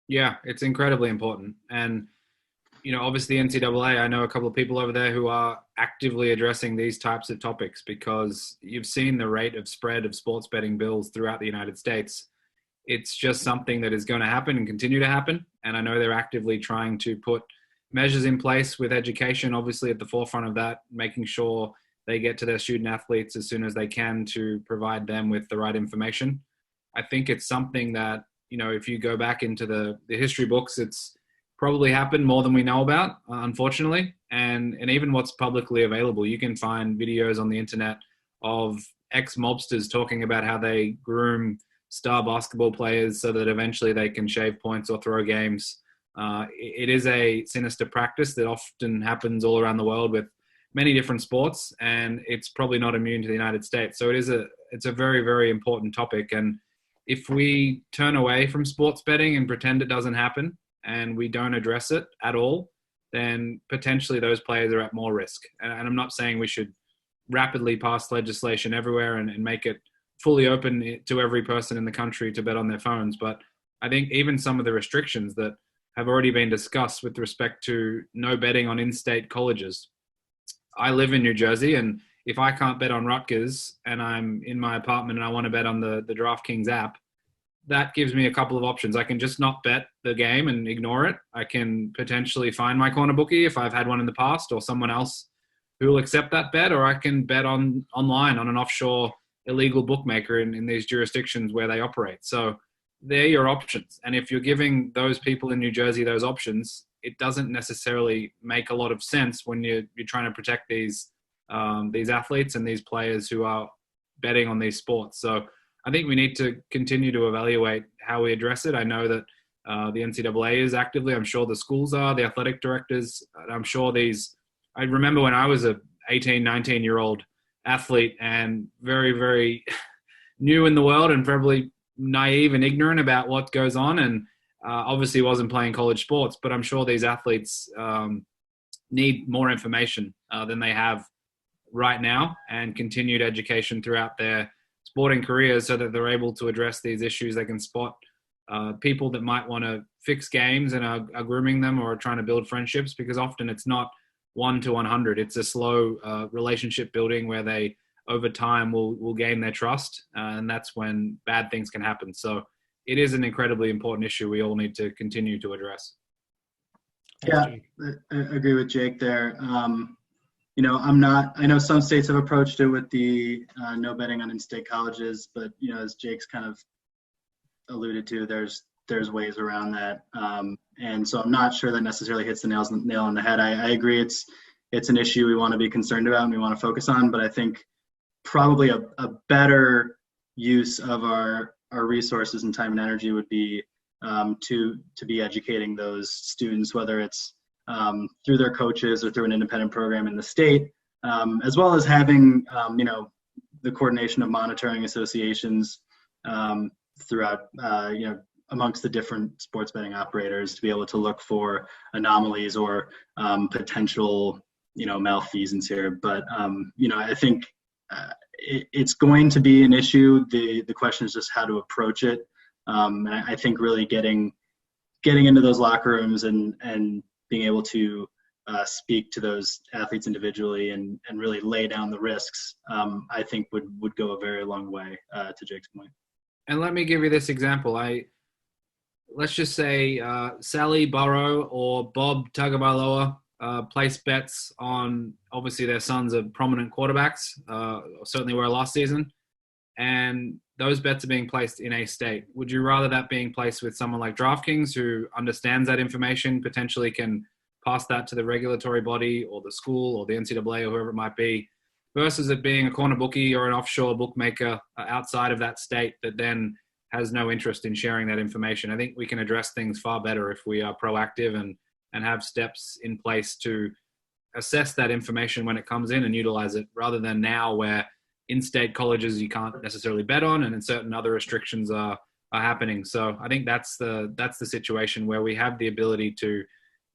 Yeah, it's incredibly important. And, obviously NCAA, I know a couple of people over there who are actively addressing these types of topics, because you've seen the rate of spread of sports betting bills throughout the United States. It's just something that is going to happen and continue to happen. And I know they're actively trying to put measures in place with education, obviously at the forefront of that, making sure they get to their student athletes as soon as they can to provide them with the right information. I think it's something that, if you go back into the history books, it's probably happened more than we know about, unfortunately. And even what's publicly available, you can find videos on the internet of ex-mobsters talking about how they groom star basketball players so that eventually they can shave points or throw games. It is a sinister practice that often happens all around the world with many different sports, and it's probably not immune to the United States. So it's a very, very important topic. And if we turn away from sports betting and pretend it doesn't happen and we don't address it at all, then potentially those players are at more risk. And I'm not saying we should rapidly pass legislation everywhere and make it fully open to every person in the country to bet on their phones. But I think even some of the restrictions that have already been discussed with respect to no betting on in-state colleges. I live in New Jersey, and if I can't bet on Rutgers and I'm in my apartment and I want to bet on the Draftkings app, that gives me a couple of options. I can just not bet the game and ignore it. I can potentially find my corner bookie if I've had one in the past, or someone else who will accept that bet, or I can bet online on an offshore illegal bookmaker in these jurisdictions where they operate. So they're your options. And if you're giving those people in New Jersey those options, it doesn't necessarily make a lot of sense when you're trying to protect these athletes and these players who are betting on these sports. So I think we need to continue to evaluate how we address it. I know that the NCAA is actively, I'm sure the schools are, the athletic directors, I'm sure I remember when I was a 18, 19-year-old athlete and very, very new in the world and probably naive and ignorant about what goes on, and obviously wasn't playing college sports, but I'm sure these athletes need more information than they have right now, and continued education throughout their sporting careers so that they're able to address these issues. They can spot people that might want to fix games and are grooming them or are trying to build friendships, because often it's not 1 to 100. It's a slow relationship building where they, over time, will gain their trust, and that's when bad things can happen. So it is an incredibly important issue we all need to continue to address. Yeah, I agree with Jake there. I know some states have approached it with the no betting on in-state colleges, but, as Jake's kind of alluded to, there's ways around that. And so I'm not sure that necessarily hits the nail on the head. I agree it's an issue we want to be concerned about and we want to focus on, but I think probably a better use of our resources and time and energy would be to be educating those students, whether it's through their coaches or through an independent program in the state, as well as having the coordination of monitoring associations throughout amongst the different sports betting operators to be able to look for anomalies or potential malfeasance here. But I think it's going to be an issue. The question is just how to approach it. And I think really getting into those locker rooms and being able to speak to those athletes individually and really lay down the risks, I think would go a very long way, to Jake's point. And let me give you this example. Let's just say Sally Burrow or Bob Tagovailoa place bets on, obviously their sons are prominent quarterbacks, certainly were last season, and those bets are being placed in a state. Would you rather that being placed with someone like Draftkings, who understands that information, potentially can pass that to the regulatory body or the school or the NCAA or whoever it might be, versus it being a corner bookie or an offshore bookmaker outside of that state that then has no interest in sharing that information? I think we can address things far better if we are proactive and have steps in place to assess that information when it comes in and utilize it, rather than now where in-state colleges you can't necessarily bet on, and then certain other restrictions are happening. So I think that's the situation where we have the ability to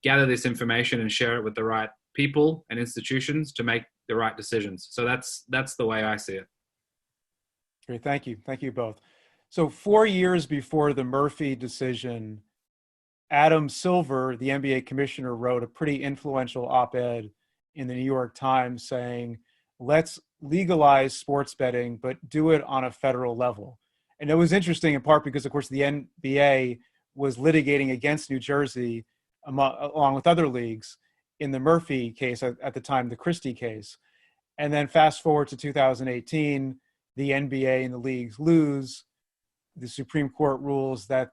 gather this information and share it with the right people and institutions to make the right decisions. So that's the way I see it. Great, thank you both. So 4 years before the Murphy decision, Adam Silver, the NBA commissioner, wrote a pretty influential op-ed in the New York Times saying, let's legalize sports betting, but do it on a federal level. And it was interesting in part because, of course, the NBA was litigating against New Jersey along with other leagues in the Murphy case, at the time, the Christie case. And then fast forward to 2018, the NBA and the leagues lose. The Supreme Court rules that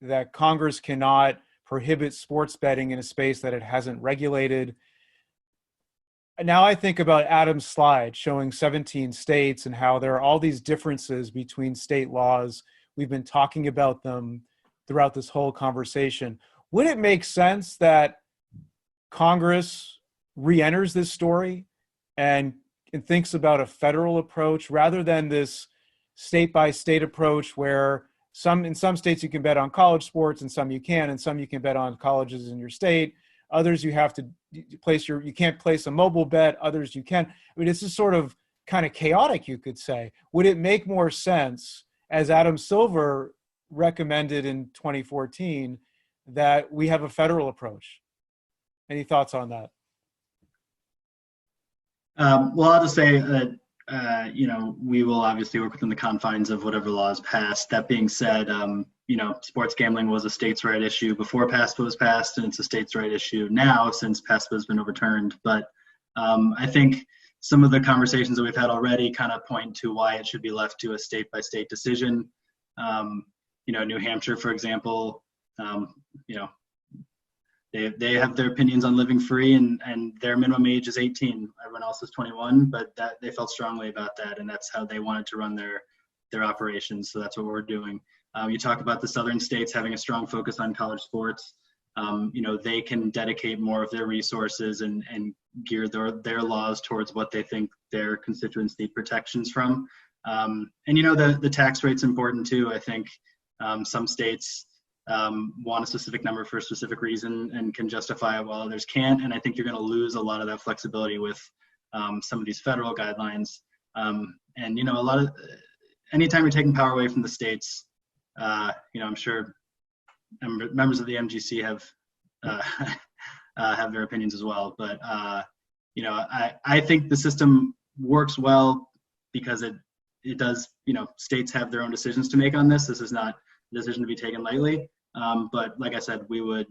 that Congress cannot prohibit sports betting in a space that it hasn't regulated. Now I think about Adam's slide showing 17 states and how there are all these differences between state laws. We've been talking about them throughout this whole conversation. Would it make sense that Congress re-enters this story and thinks about a federal approach rather than this state-by-state approach where in some states you can bet on college sports and some you can, and some you can bet on colleges in your state. Others you have to you can't place a mobile bet, others you can. I mean, this is sort of kind of chaotic, you could say. Would it make more sense, as Adam Silver recommended in 2014 that we have a federal approach. Any thoughts on that? Well, I'll just say that, we will obviously work within the confines of whatever law is passed. That being said, sports gambling was a states' right issue before PASPA was passed, and it's a states' right issue now since PASPA has been overturned. But I think some of the conversations that we've had already kind of point to why it should be left to a state-by-state decision. New Hampshire, for example, they have their opinions on living free, and their minimum age is 18. Everyone else is 21, but that they felt strongly about that, and that's how they wanted to run their operations. So that's what we're doing. You talk about the southern states having a strong focus on college sports. They can dedicate more of their resources and gear their laws towards what they think their constituents need protections from. The tax rate's important too. I think some states want a specific number for a specific reason and can justify it while others can't. And I think you're going to lose a lot of that flexibility with some of these federal guidelines. Anytime you're taking power away from the states, I'm sure members of the MGC have their opinions as well. But I think the system works well because it does. States have their own decisions to make on this. This is not a decision to be taken lightly. But like I said, we would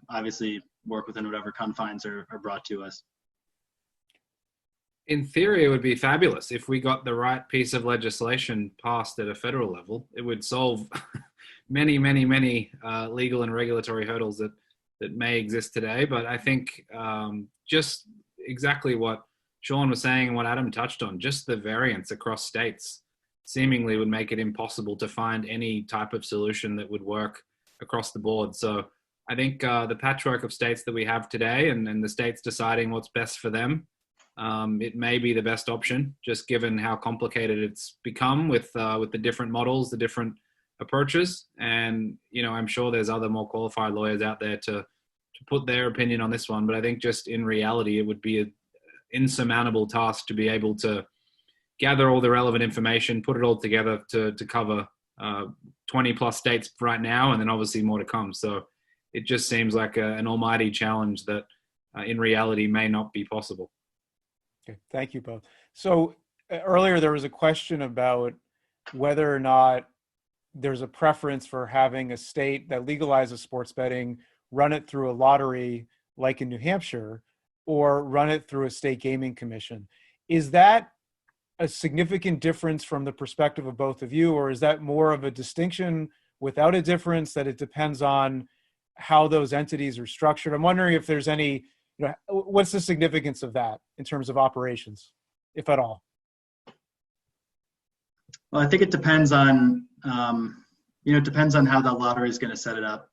obviously work within whatever confines are brought to us. In theory, it would be fabulous if we got the right piece of legislation passed at a federal level. It would solve many, many, many legal and regulatory hurdles that may exist today. But I think just exactly what Sean was saying and what Adam touched on, just the variance across states seemingly would make it impossible to find any type of solution that would work across the board. So I think the patchwork of states that we have today and the states deciding what's best for them, it may be the best option, just given how complicated it's become with the different models, the different approaches. And, I'm sure there's other more qualified lawyers out there to put their opinion on this one. But I think just in reality, it would be an insurmountable task to be able to gather all the relevant information, put it all together to cover 20 plus states right now, and then obviously more to come. So it just seems like an almighty challenge that in reality may not be possible. Okay, thank you both. So earlier there was a question about whether or not there's a preference for having a state that legalizes sports betting, run it through a lottery like in New Hampshire, or run it through a state gaming commission. Is that a significant difference from the perspective of both of you, or is that more of a distinction without a difference, that it depends on how those entities are structured? I'm wondering if there's any, what's the significance of that in terms of operations, if at all? Well, I think it depends on, it depends on how the lottery is going to set it up.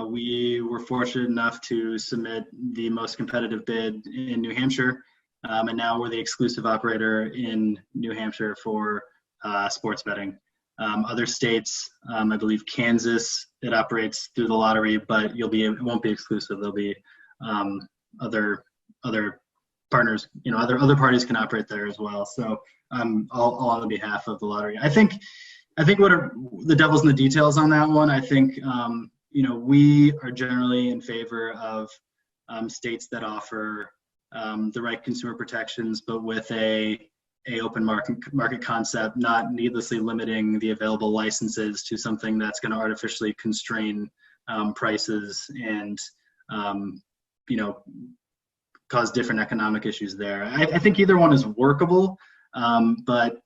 We were fortunate enough to submit the most competitive bid in New Hampshire. And now we're the exclusive operator in New Hampshire for sports betting. Other states, I believe Kansas, it operates through the lottery, but it won't be exclusive. There'll be other partners, other parties can operate there as well. So all on behalf of the lottery. I think what are the devil's in the details on that one. I think we are generally in favor of states that offer the right consumer protections, but with a open market concept, not needlessly limiting the available licenses to something that's going to artificially constrain prices and cause different economic issues there. I think either one is workable, but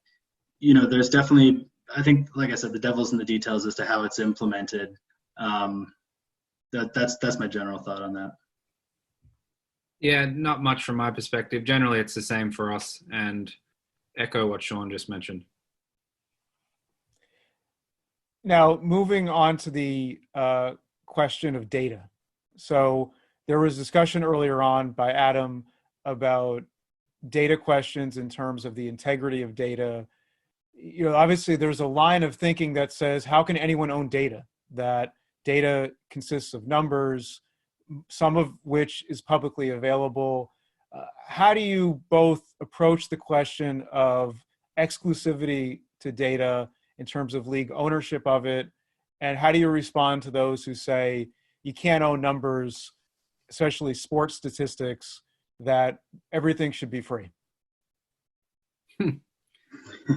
there's definitely, I think, like I said, the devil's in the details as to how it's implemented. That's my general thought on that. Yeah, not much from my perspective. Generally, it's the same for us, and echo what Sean just mentioned. Now, moving on to the question of data. So there was discussion earlier on by Adam about data questions in terms of the integrity of data. Obviously, there's a line of thinking that says, how can anyone own data? That data consists of numbers, some of which is publicly available. How do you both approach the question of exclusivity to data in terms of league ownership of it? And how do you respond to those who say you can't own numbers, especially sports statistics, that everything should be free?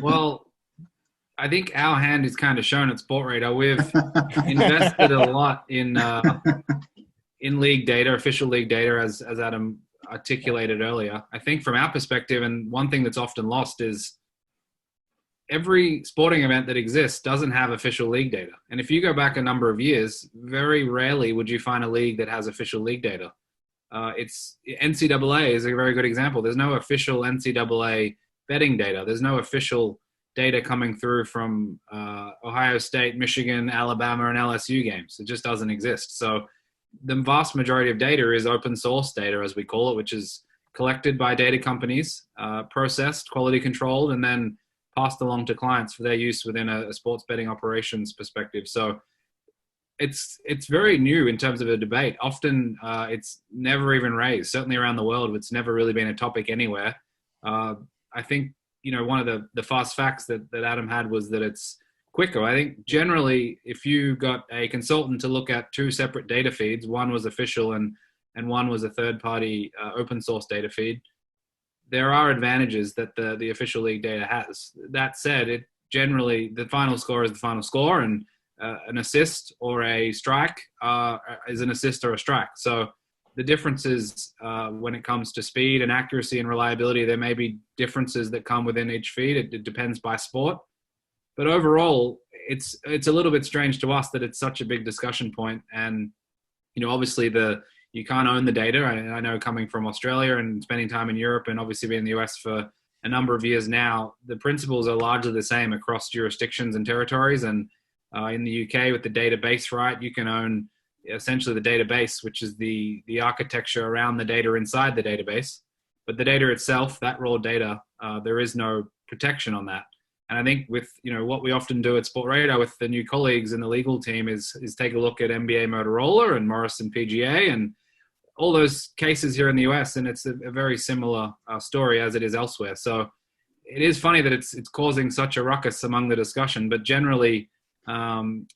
Well, I think our hand is kind of shown at Sportradar. We've invested a lot in league data, official league data, as Adam articulated earlier. I think from our perspective, and one thing that's often lost is every sporting event that exists doesn't have official league data. And if you go back a number of years, very rarely would you find a league that has official league data. It's NCAA is a very good example. There's no official NCAA betting data. There's no official data coming through from Ohio State, Michigan, Alabama, and LSU games. It just doesn't exist. So the vast majority of data is open source data, as we call it, which is collected by data companies, processed, quality controlled, and then passed along to clients for their use within a sports betting operations perspective. So it's very new in terms of a debate. Often it's never even raised. Certainly around the world, it's never really been a topic anywhere. I think, one of the fast facts that Adam had was that it's quicker. I think generally, if you got a consultant to look at two separate data feeds, one was official and one was a third-party open source data feed, there are advantages that the official league data has. That said, it generally, the final score is the final score, and an assist or a strike is an assist or a strike. So the differences when it comes to speed and accuracy and reliability, there may be differences that come within each feed. It depends by sport. But overall, it's a little bit strange to us that it's such a big discussion point. And, obviously you can't own the data. I know coming from Australia and spending time in Europe and obviously being in the US for a number of years now, the principles are largely the same across jurisdictions and territories. And in the UK with the database right, you can own essentially the database, which is the architecture around the data inside the database. But the data itself, that raw data, there is no protection on that. And I think with, what we often do at Sportradar with the new colleagues in the legal team is take a look at NBA Motorola and Morrison PGA and all those cases here in the US. And it's a very similar story as it is elsewhere. So it is funny that it's causing such a ruckus among the discussion, but generally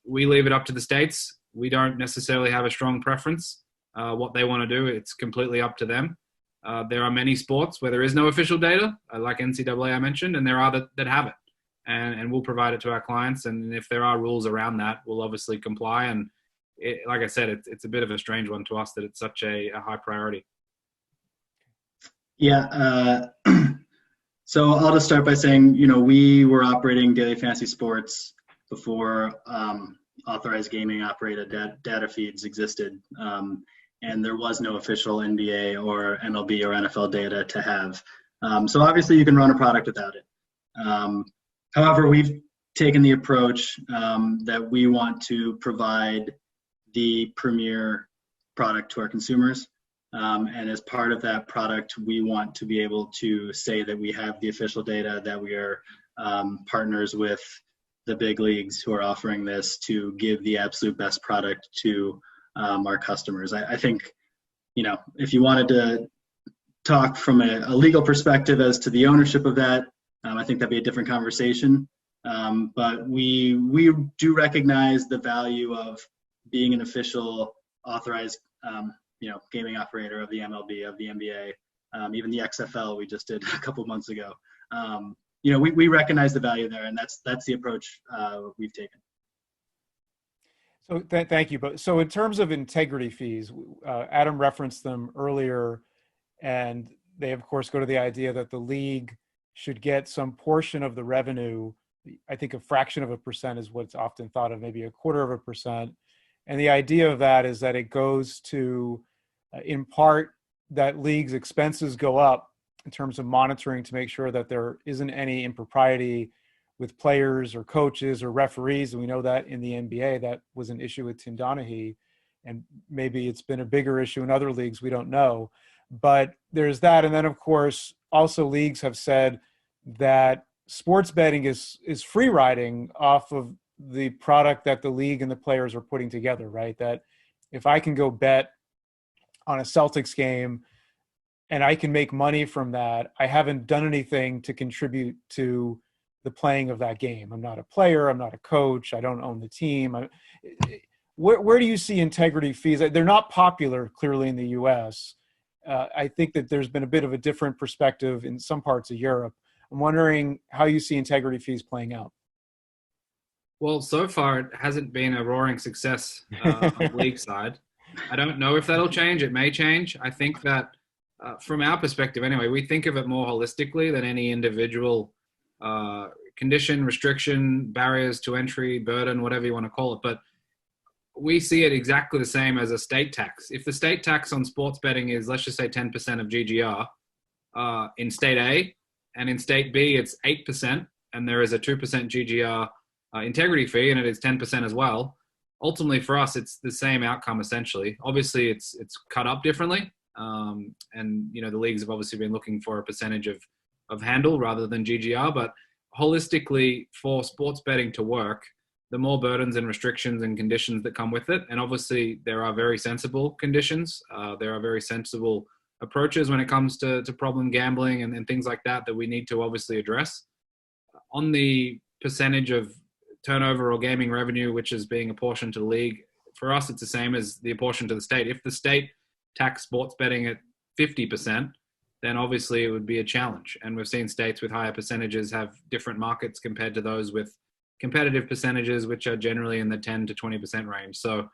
we leave it up to the states. We don't necessarily have a strong preference. What they want to do, it's completely up to them. There are many sports where there is no official data, like NCAA I mentioned, and there are that have it. And we'll provide it to our clients. And if there are rules around that, we'll obviously comply. And like I said, it's a bit of a strange one to us that it's such a high priority. Yeah. So I'll just start by saying, we were operating daily fantasy sports before authorized gaming operated data feeds existed. And there was no official NBA or MLB or NFL data to have. So obviously you can run a product without it. However, we've taken the approach that we want to provide the premier product to our consumers. And as part of that product, we want to be able to say that we have the official data, that we are partners with the big leagues who are offering this to give the absolute best product to our customers. I think, if you wanted to talk from a legal perspective as to the ownership of that, I think that'd be a different conversation. But we do recognize the value of being an official authorized, gaming operator of the MLB, of the NBA, even the XFL we just did a couple months ago. We recognize the value there, and that's the approach we've taken. So thank you. But so in terms of integrity fees, Adam referenced them earlier, and they of course go to the idea that the league should get some portion of the revenue. I think a fraction of a percent is what's often thought of, maybe 0.25%. And the idea of that is that it goes to, in part, that league's expenses go up in terms of monitoring to make sure that there isn't any impropriety with players or coaches or referees. And we know that in the NBA, that was an issue with Tim Donaghy, and maybe it's been a bigger issue in other leagues, we don't know. But there's that. And then, of course, also leagues have said that sports betting is free riding off of the product that the league and the players are putting together, right? That if I can go bet on a Celtics game and I can make money from that, I haven't done anything to contribute to the playing of that game. I'm not a player. I'm not a coach. I don't own the team. Where do you see integrity fees? They're not popular, clearly, in the U.S. I think that there's been a bit of a different perspective in some parts of Europe. I'm wondering how you see integrity fees playing out. Well, so far it hasn't been a roaring success on the league side. I don't know if that'll change. It may change. I think that from our perspective anyway, we think of it more holistically than any individual condition, restriction, barriers to entry, burden, whatever you want to call it. But we see it exactly the same as a state tax. If the state tax on sports betting is, let's just say 10% of GGR in state A, and in state B it's 8%, and there is a 2% GGR integrity fee, and it is 10% as well. Ultimately, for us, it's the same outcome essentially. Obviously, it's cut up differently, and the leagues have obviously been looking for a percentage of handle rather than GGR. But holistically, for sports betting to work, the more burdens and restrictions and conditions that come with it, and obviously there are very sensible conditions. There are very sensible approaches when it comes to problem gambling and things like that we need to obviously address. On the percentage of turnover or gaming revenue, which is being apportioned to the league, for us, it's the same as the apportion to the state. If the state tax sports betting at 50%, then obviously it would be a challenge. And we've seen states with higher percentages have different markets compared to those with competitive percentages, which are generally in the 10 to 20% range. So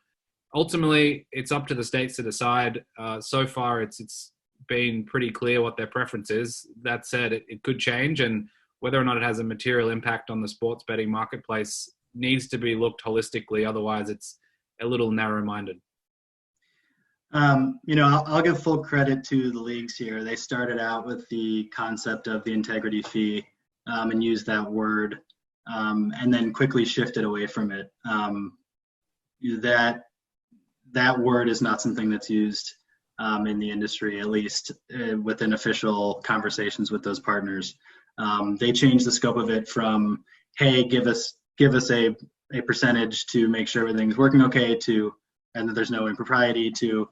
ultimately, it's up to the states to decide. So far, it's been pretty clear what their preference is. That said, it could change, and whether or not it has a material impact on the sports betting marketplace needs to be looked holistically. Otherwise, it's a little narrow-minded. I'll give full credit to the leagues here. They started out with the concept of the integrity fee and used that word, and then quickly shifted away from it. That word is not something that's used in the industry, at least within official conversations with those partners. They changed the scope of it from, hey, give us a percentage to make sure everything's working okay, to, and that there's no impropriety, to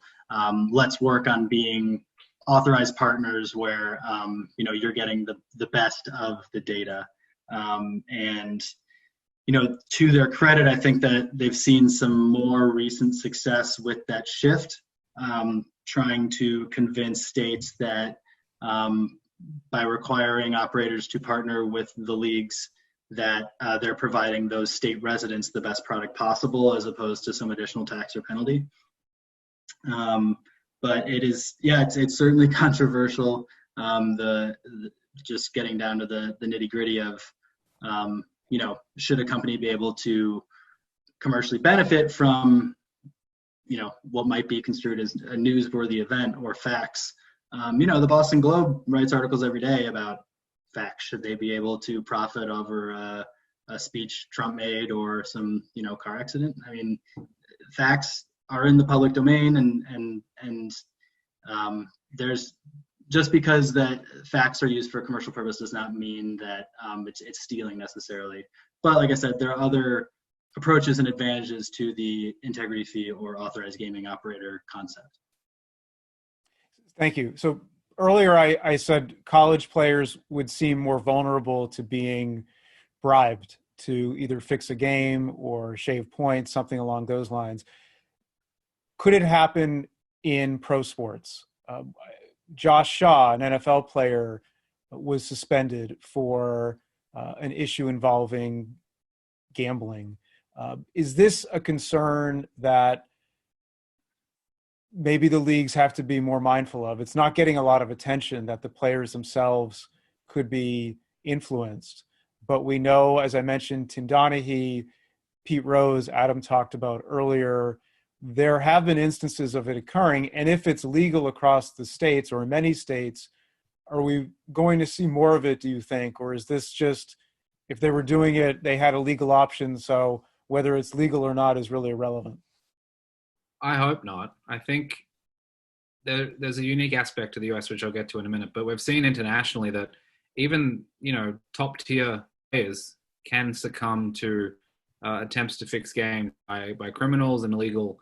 let's work on being authorized partners where you're getting the best of the data. And to their credit, I think that they've seen some more recent success with that shift, trying to convince states that by requiring operators to partner with the leagues, that they're providing those state residents the best product possible, as opposed to some additional tax or penalty. But it is, it's certainly controversial. Just getting down to the nitty gritty of, should a company be able to commercially benefit from, what might be construed as a newsworthy event or facts. The Boston Globe writes articles every day about facts. Should they be able to profit over a speech Trump made or some, car accident? I mean, facts are in the public domain, and there's, just because that facts are used for a commercial purpose does not mean that it's stealing necessarily. But like I said, there are other approaches and advantages to the integrity fee or authorized gaming operator concept. Thank you. So earlier I said college players would seem more vulnerable to being bribed to either fix a game or shave points, something along those lines. Could it happen in pro sports? Josh Shaw, an NFL player, was suspended for an issue involving gambling. Is this a concern that maybe the leagues have to be more mindful of? It's not getting a lot of attention that the players themselves could be influenced. But we know, as I mentioned, Tim Donaghy, Pete Rose, Adam talked about earlier, there have been instances of it occurring. And if it's legal across the states or in many states, are we going to see more of it, do you think? Or is this just, if they were doing it, they had a legal option, so whether it's legal or not is really irrelevant? I hope not. I think there's a unique aspect to the US, which I'll get to in a minute, but we've seen internationally that even, top tier players can succumb to attempts to fix games by criminals and illegal.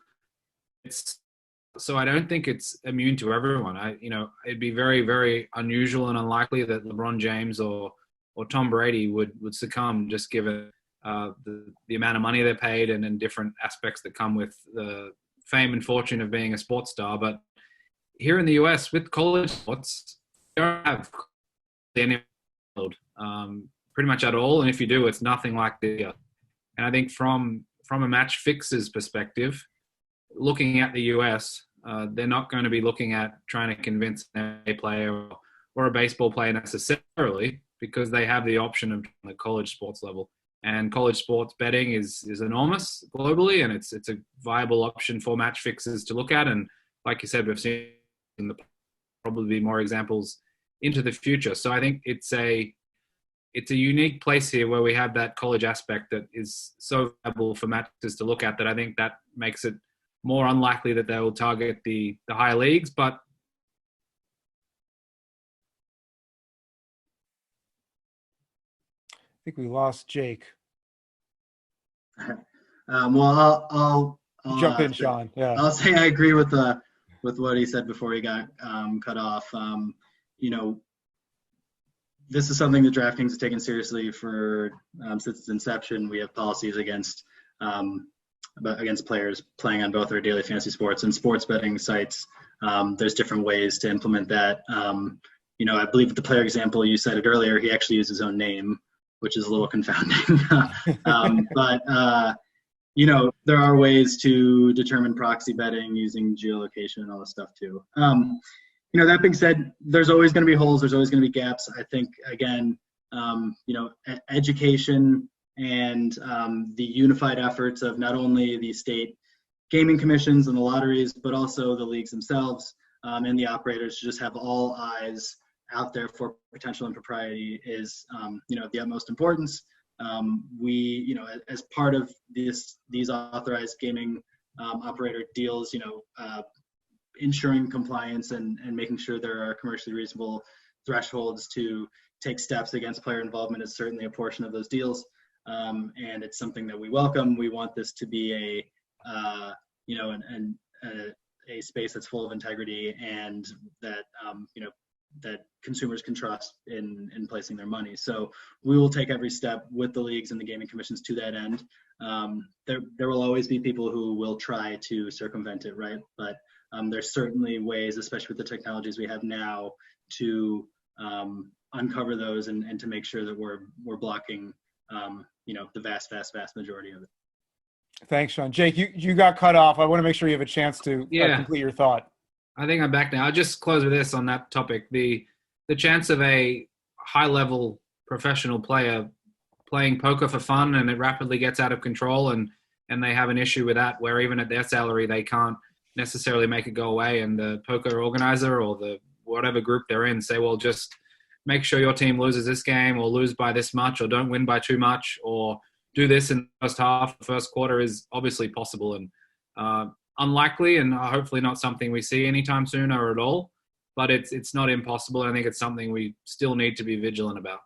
So I don't think it's immune to everyone. It'd be very, very unusual and unlikely that LeBron James or or Tom Brady would succumb, just given the amount of money they're paid and different aspects that come with the fame and fortune of being a sports star. But here in the US, with college sports, you don't have any pretty much at all, and if you do, it's nothing like the other. And I think from a match fixer's perspective, looking at the US, they're not going to be looking at trying to convince an NBA player or a baseball player necessarily, because they have the option of the college sports level. And college sports betting is enormous globally, and it's a viable option for match fixers to look at. And like you said, we've seen probably more examples into the future. So I think it's a unique place here where we have that college aspect that is so valuable for matches to look at, that I think that makes it more unlikely that they will target the higher leagues. But I think we lost Jake. Well, I'll Jump in, Sean. Yeah. I'll say I agree with what he said before he got cut off. This is something that Draftkings has taken seriously for since its inception. We have policies against players playing on both our daily fantasy sports and sports betting sites. There's different ways to implement that. I believe the player example you cited earlier, he actually used his own name, which is a little confounding. But there are ways to determine proxy betting using geolocation and all this stuff too. That being said, there's always going to be holes. There's always going to be gaps. I think, again, education and the unified efforts of not only the state gaming commissions and the lotteries, but also the leagues themselves and the operators to just have all eyes out there for potential impropriety is, of the utmost importance. We, as part of these authorized gaming operator deals, ensuring compliance and making sure there are commercially reasonable thresholds to take steps against player involvement is certainly a portion of those deals. And it's something that we welcome. We want this to be a space that's full of integrity and that, that consumers can trust in placing their money. So we will take every step with the leagues and the gaming commissions to that end. There will always be people who will try to circumvent it, right? But there's certainly ways, especially with the technologies we have now, to uncover those and to make sure that we're blocking, the vast majority of it. Thanks, Sean. Jake, you got cut off. I want to make sure you have a chance to complete your thought. I think I'm back now. I'll just close with this on that topic. The chance of a high-level professional player playing poker for fun and it rapidly gets out of control and they have an issue with that where even at their salary they can't necessarily make it go away, and the poker organizer or the whatever group they're in say, well, just make sure your team loses this game or lose by this much or don't win by too much or do this in the first half, the first quarter is obviously possible and unlikely and hopefully not something we see anytime soon or at all, but it's not impossible. I think it's something we still need to be vigilant about.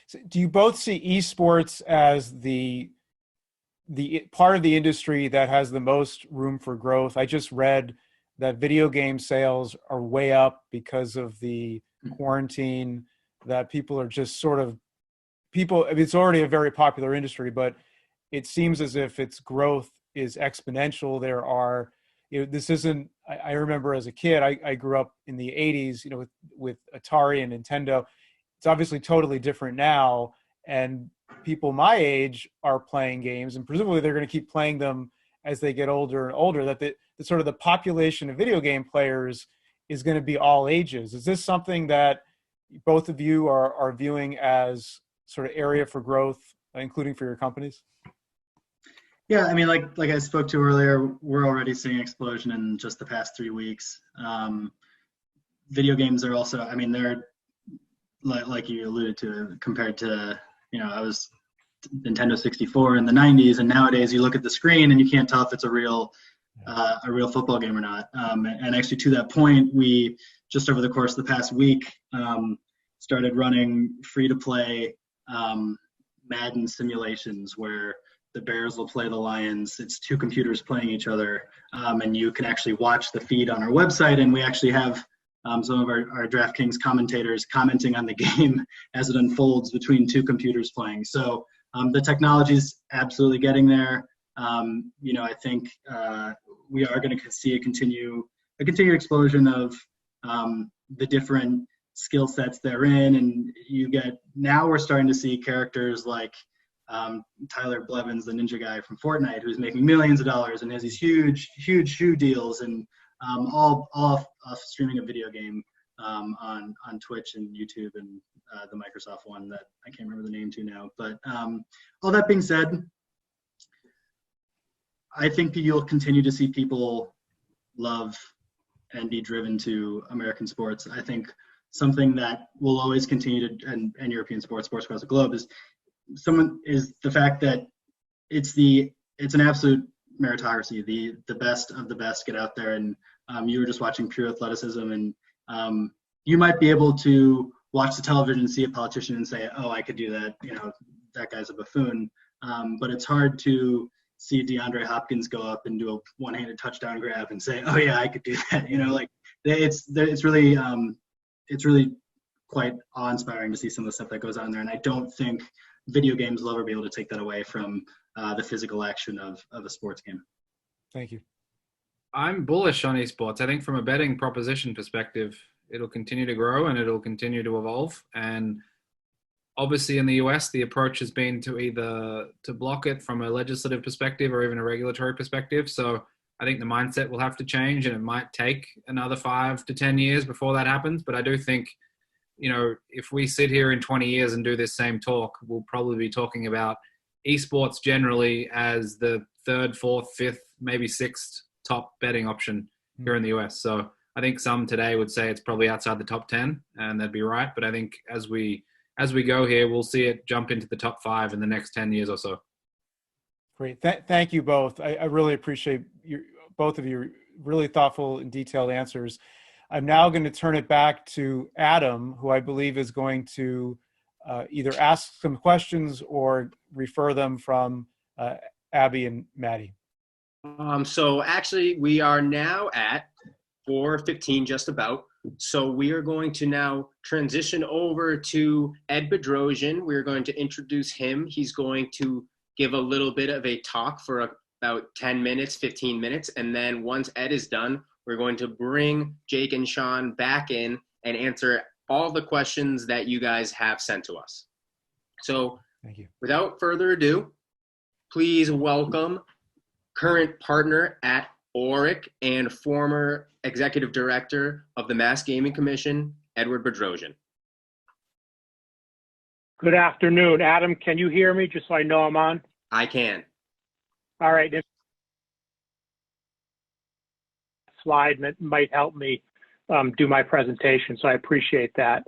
So do you both see esports as the part of the industry that has the most room for growth? I just read that video game sales are way up because of the quarantine, that people are just it's already a very popular industry, but it seems as if its growth is exponential. There are, this isn't, I remember as a kid, I grew up in the 80s, with Atari and Nintendo. It's obviously totally different now. And people my age are playing games, and presumably they're going to keep playing them as they get older and older, that the sort of the population of video game players is going to be all ages. Is this something that both of you are viewing as sort of area for growth, including for your companies? Yeah, I mean, like I spoke to earlier, we're already seeing explosion in just the past 3 weeks. Video games are also, I mean, they're like you alluded to, compared to, I was Nintendo 64 in the 90s, and nowadays you look at the screen and you can't tell if it's a real football game or not. And actually, to that point, we just over the course of the past week started running free-to-play Madden simulations where the Bears will play the Lions. It's two computers playing each other, and you can actually watch the feed on our website. And we actually have some of our DraftKings commentators commenting on the game as it unfolds between two computers playing. So the technology is absolutely getting there. I think we are going to see a continued explosion of the different skill sets they're in, and now we're starting to see characters like Tyler Blevins, the ninja guy from Fortnite, who's making millions of dollars and has these huge shoe deals, and all off streaming a video game on Twitch and YouTube and the Microsoft one that I can't remember the name to now. But all that being said, I think you'll continue to see people love and be driven to American sports. I think something that will always continue to, and European sports across the globe, is the fact that it's an absolute meritocracy. The best of the best get out there, and you were just watching pure athleticism, and you might be able to watch the television and see a politician and say, oh, I could do that, that guy's a buffoon. But it's hard to see DeAndre Hopkins go up and do a one-handed touchdown grab and say, oh yeah, I could do that. It's really quite awe-inspiring to see some of the stuff that goes on there. And I don't think video games will ever be able to take that away from the physical action of a sports game. Thank you. I'm bullish on esports. I think from a betting proposition perspective, it'll continue to grow and it'll continue to evolve. And obviously in the US, the approach has been to either to block it from a legislative perspective or even a regulatory perspective. So I think the mindset will have to change, and it might take another 5 to 10 years before that happens. But I do think, if we sit here in 20 years and do this same talk, we'll probably be talking about esports generally as the 3rd, 4th, 5th, maybe 6th top betting option here in the US. So I think some today would say it's probably outside the top 10, and they'd be right. But I think as we go here, we'll see it jump into the top 5 in the next 10 years or so. Great. Thank you both. I really appreciate both of your really thoughtful and detailed answers. I'm now going to turn it back to Adam, who I believe is going to either ask some questions or refer them from Abby and Maddie. So actually, we are now at 4:15 just about. So we are going to now transition over to Ed Bedrosian. We're going to introduce him. He's going to give a little bit of a talk for about 10 minutes, 15 minutes. And then once Ed is done, we're going to bring Jake and Sean back in and answer all the questions that you guys have sent to us. So thank you. Without further ado, please welcome current partner at Orrick and former executive director of the Mass Gaming Commission, Edward Bedrosian. Good afternoon. Adam, can you hear me just so I know I'm on? I can. All right. Slide might help me do my presentation, so I appreciate that.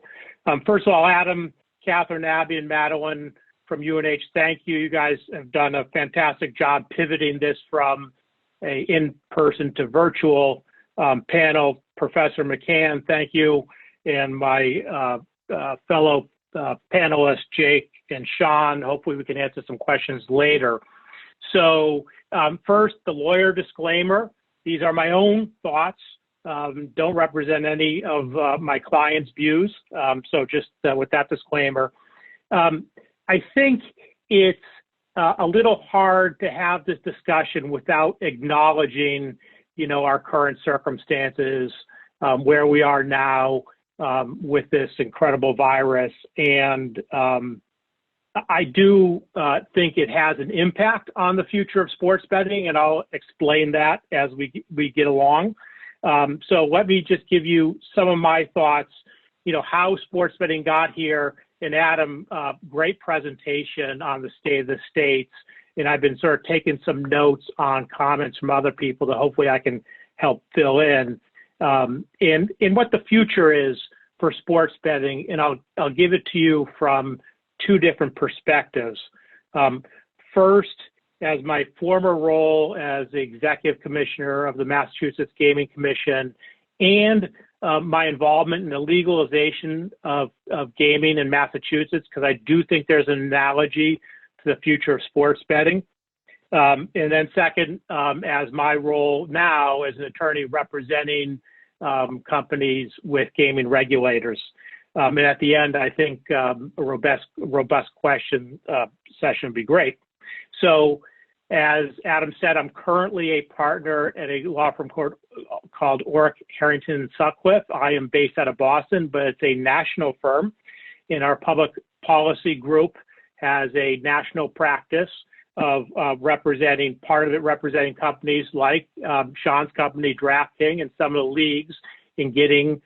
First of all, Adam, Catherine, Abby, and Madeline from UNH, thank you. You guys have done a fantastic job pivoting this from a in-person to virtual panel. Professor McCann, thank you. And my fellow panelists, Jake and Sean, hopefully we can answer some questions later. So first, the lawyer disclaimer. These are my own thoughts, don't represent any of my clients' views. So just with that disclaimer, I think it's a little hard to have this discussion without acknowledging, our current circumstances, where we are now with this incredible virus. And I do think it has an impact on the future of sports betting, and I'll explain that as we get along. So let me just give you some of my thoughts, how sports betting got here. And Adam, great presentation on the state of the states. And I've been sort of taking some notes on comments from other people that hopefully I can help fill in. And what the future is for sports betting. And I'll give it to you from 2 different perspectives. First, as my former role as the executive commissioner of the Massachusetts Gaming Commission, and my involvement in the legalization of gaming in Massachusetts, because I do think there's an analogy to the future of sports betting. And then second, as my role now as an attorney representing companies with gaming regulators. And at the end, I think a robust question session would be great. So, as Adam said, I'm currently a partner at a law firm called Orrick, Herrington Sutcliffe. I am based out of Boston, but it's a national firm. And our public policy group has a national practice of representing companies like Sean's company, Draftkings, and some of the leagues in getting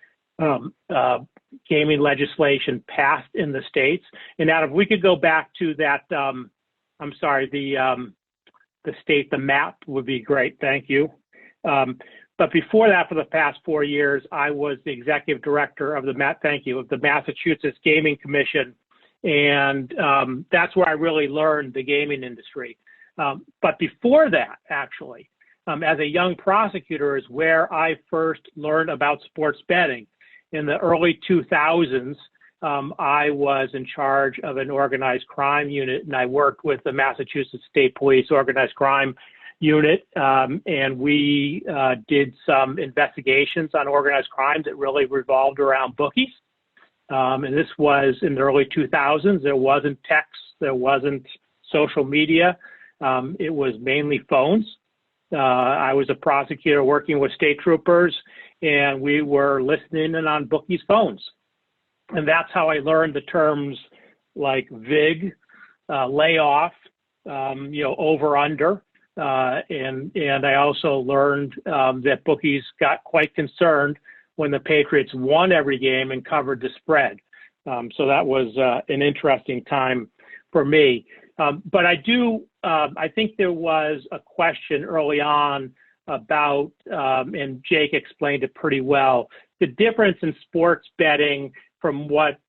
gaming legislation passed in the states. And Adam, if we could go back to that, the map would be great. Thank you. But before that, for the past 4 years, I was the executive director of the Massachusetts Gaming Commission. And that's where I really learned the gaming industry. But before that, actually, as a young prosecutor is where I first learned about sports betting. In the early 2000s, I was in charge of an organized crime unit, and I worked with the Massachusetts State Police Organized Crime Unit, and we did some investigations on organized crime that really revolved around bookies. And this was in the early 2000s. There wasn't text, there wasn't social media. It was mainly phones. I was a prosecutor working with state troopers, and we were listening in on bookies' phones. And that's how I learned the terms like VIG, layoff, over, under. And I also learned that bookies got quite concerned when the Patriots won every game and covered the spread. So that was an interesting time for me. But I think there was a question early on about, and Jake explained it pretty well, the difference in sports betting from what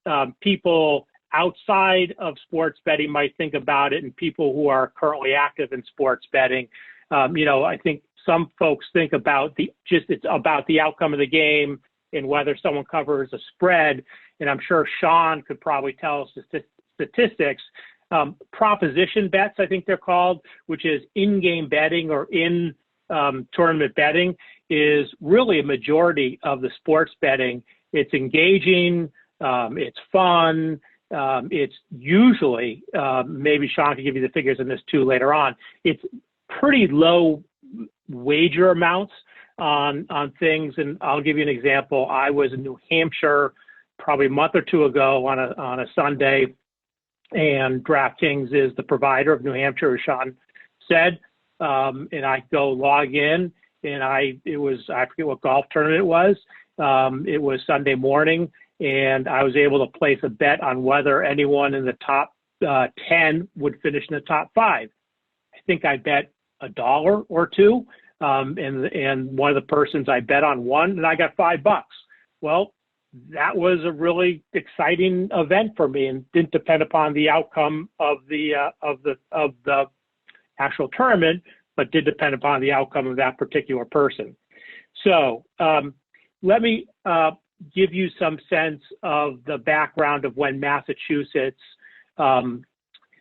people outside of sports betting might think about it and people who are currently active in sports betting. I think some folks think about it's about the outcome of the game and whether someone covers a spread. And I'm sure Sean could probably tell us statistics. Proposition bets, I think they're called, which is in-game betting or in tournament betting, is really a majority of the sports betting. It's engaging, it's fun, it's usually, maybe Sean can give you the figures on this too later on, it's pretty low wager amounts on things. And I'll give you an example. I was in New Hampshire probably a month or two ago on a Sunday, and Draftkings is the provider of New Hampshire, as Sean said. And I go log in, and I forget what golf tournament it was. It was Sunday morning, and I was able to place a bet on whether anyone in the top 10 would finish in the top 5. I think I bet $1 or $2, and one of the persons I bet on won, and I got $5. Well, that was a really exciting event for me, and didn't depend upon the outcome of the actual tournament, but did depend upon the outcome of that particular person. So let me give you some sense of the background of when Massachusetts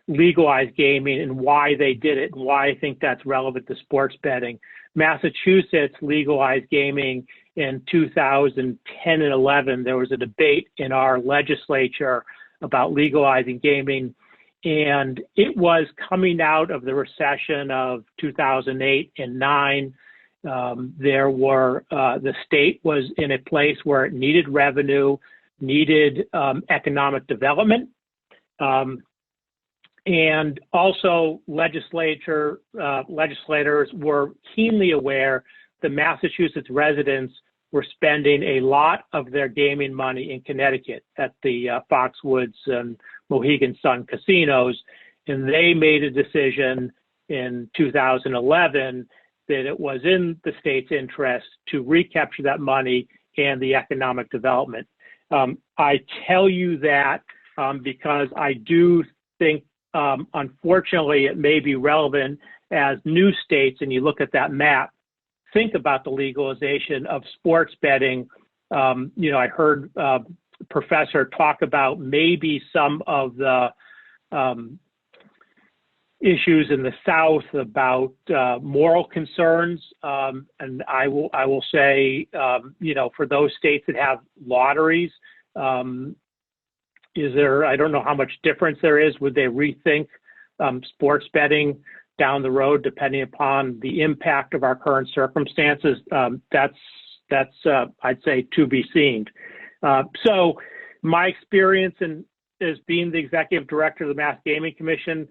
legalized gaming and why they did it, and why I think that's relevant to sports betting. Massachusetts legalized gaming in 2010 and 11. There was a debate in our legislature about legalizing gaming, and it was coming out of the recession of 2008 and 9. The state was in a place where it needed revenue, needed economic development, and also legislators were keenly aware that Massachusetts residents were spending a lot of their gaming money in Connecticut at the Foxwoods and Mohegan Sun casinos, and they made a decision in 2011 that it was in the state's interest to recapture that money and the economic development. I tell you that because I do think, unfortunately, it may be relevant as new states, and you look at that map, think about the legalization of sports betting. I heard Professor talk about maybe some of the issues in the South about moral concerns, and I will say, for those states that have lotteries, is there? I don't know how much difference there is. Would they rethink sports betting down the road, depending upon the impact of our current circumstances? That's I'd say to be seen. So my experience as being the executive director of the Mass Gaming Commission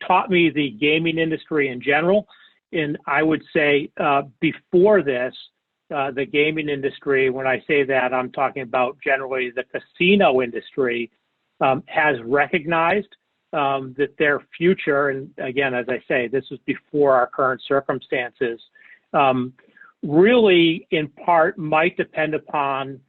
taught me the gaming industry in general. And I would say before this, the gaming industry, when I say that, I'm talking about generally the casino industry, has recognized that their future, and again, as I say, this was before our current circumstances, really in part might depend upon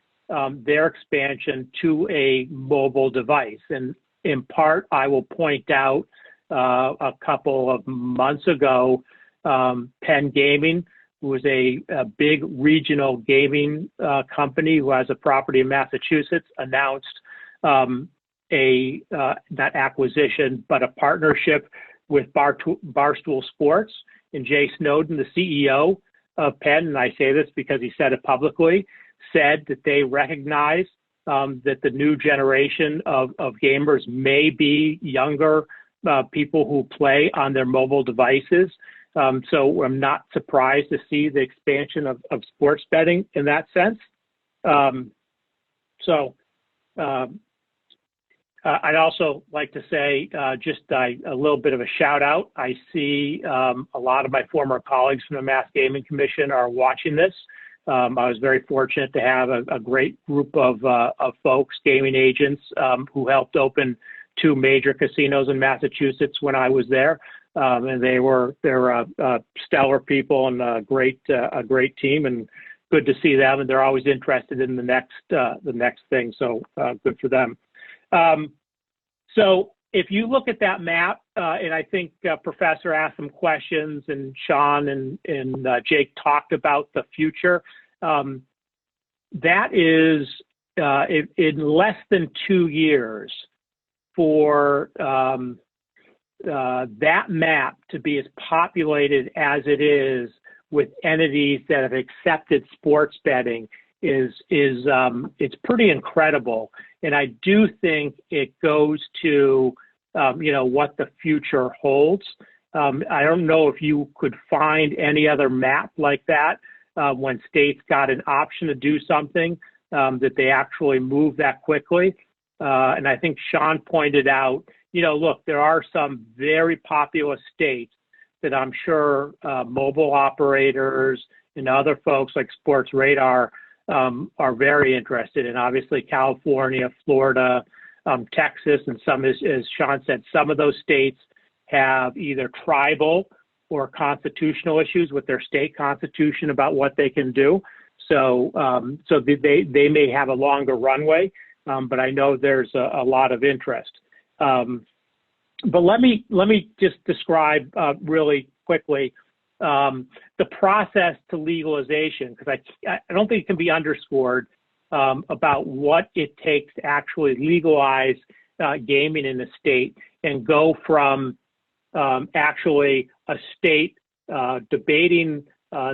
their expansion to a mobile device. And in part, I will point out a couple of months ago, Penn Gaming, who is a big regional gaming company who has a property in Massachusetts, announced not acquisition, but a partnership with Barstool Sports. And Jay Snowden, the CEO of Penn, and I say this because he said it publicly, said that they recognize that the new generation of gamers may be younger people who play on their mobile devices. So I'm not surprised to see the expansion of sports betting in that sense. I'd also like to say just a little bit of a shout out. I see a lot of my former colleagues from the Mass Gaming Commission are watching this. I was very fortunate to have a great group of folks, gaming agents, who helped open 2 major casinos in Massachusetts when I was there. And they're stellar people and a great team, and good to see them. And they're always interested in the next thing. So good for them. So if you look at that map, and I think Professor asked some questions, and Sean and Jake talked about the future, that is in less than 2 years for that map to be as populated as it is with entities that have accepted sports betting is it's pretty incredible. And I do think it goes to what the future holds. I don't know if you could find any other map like that when states got an option to do something, that they actually move that quickly. And I think Sean pointed out, look, there are some very populous states that I'm sure mobile operators and other folks like Sportradar are very interested in. Obviously, California, Florida, Texas, and some, as Sean said, some of those states have either tribal or constitutional issues with their state constitution about what they can do. So they may have a longer runway, but I know there's a lot of interest. But let me just describe really quickly the process to legalization, because I don't think it can be underscored about what it takes to actually legalize gaming in the state and go from actually a state debating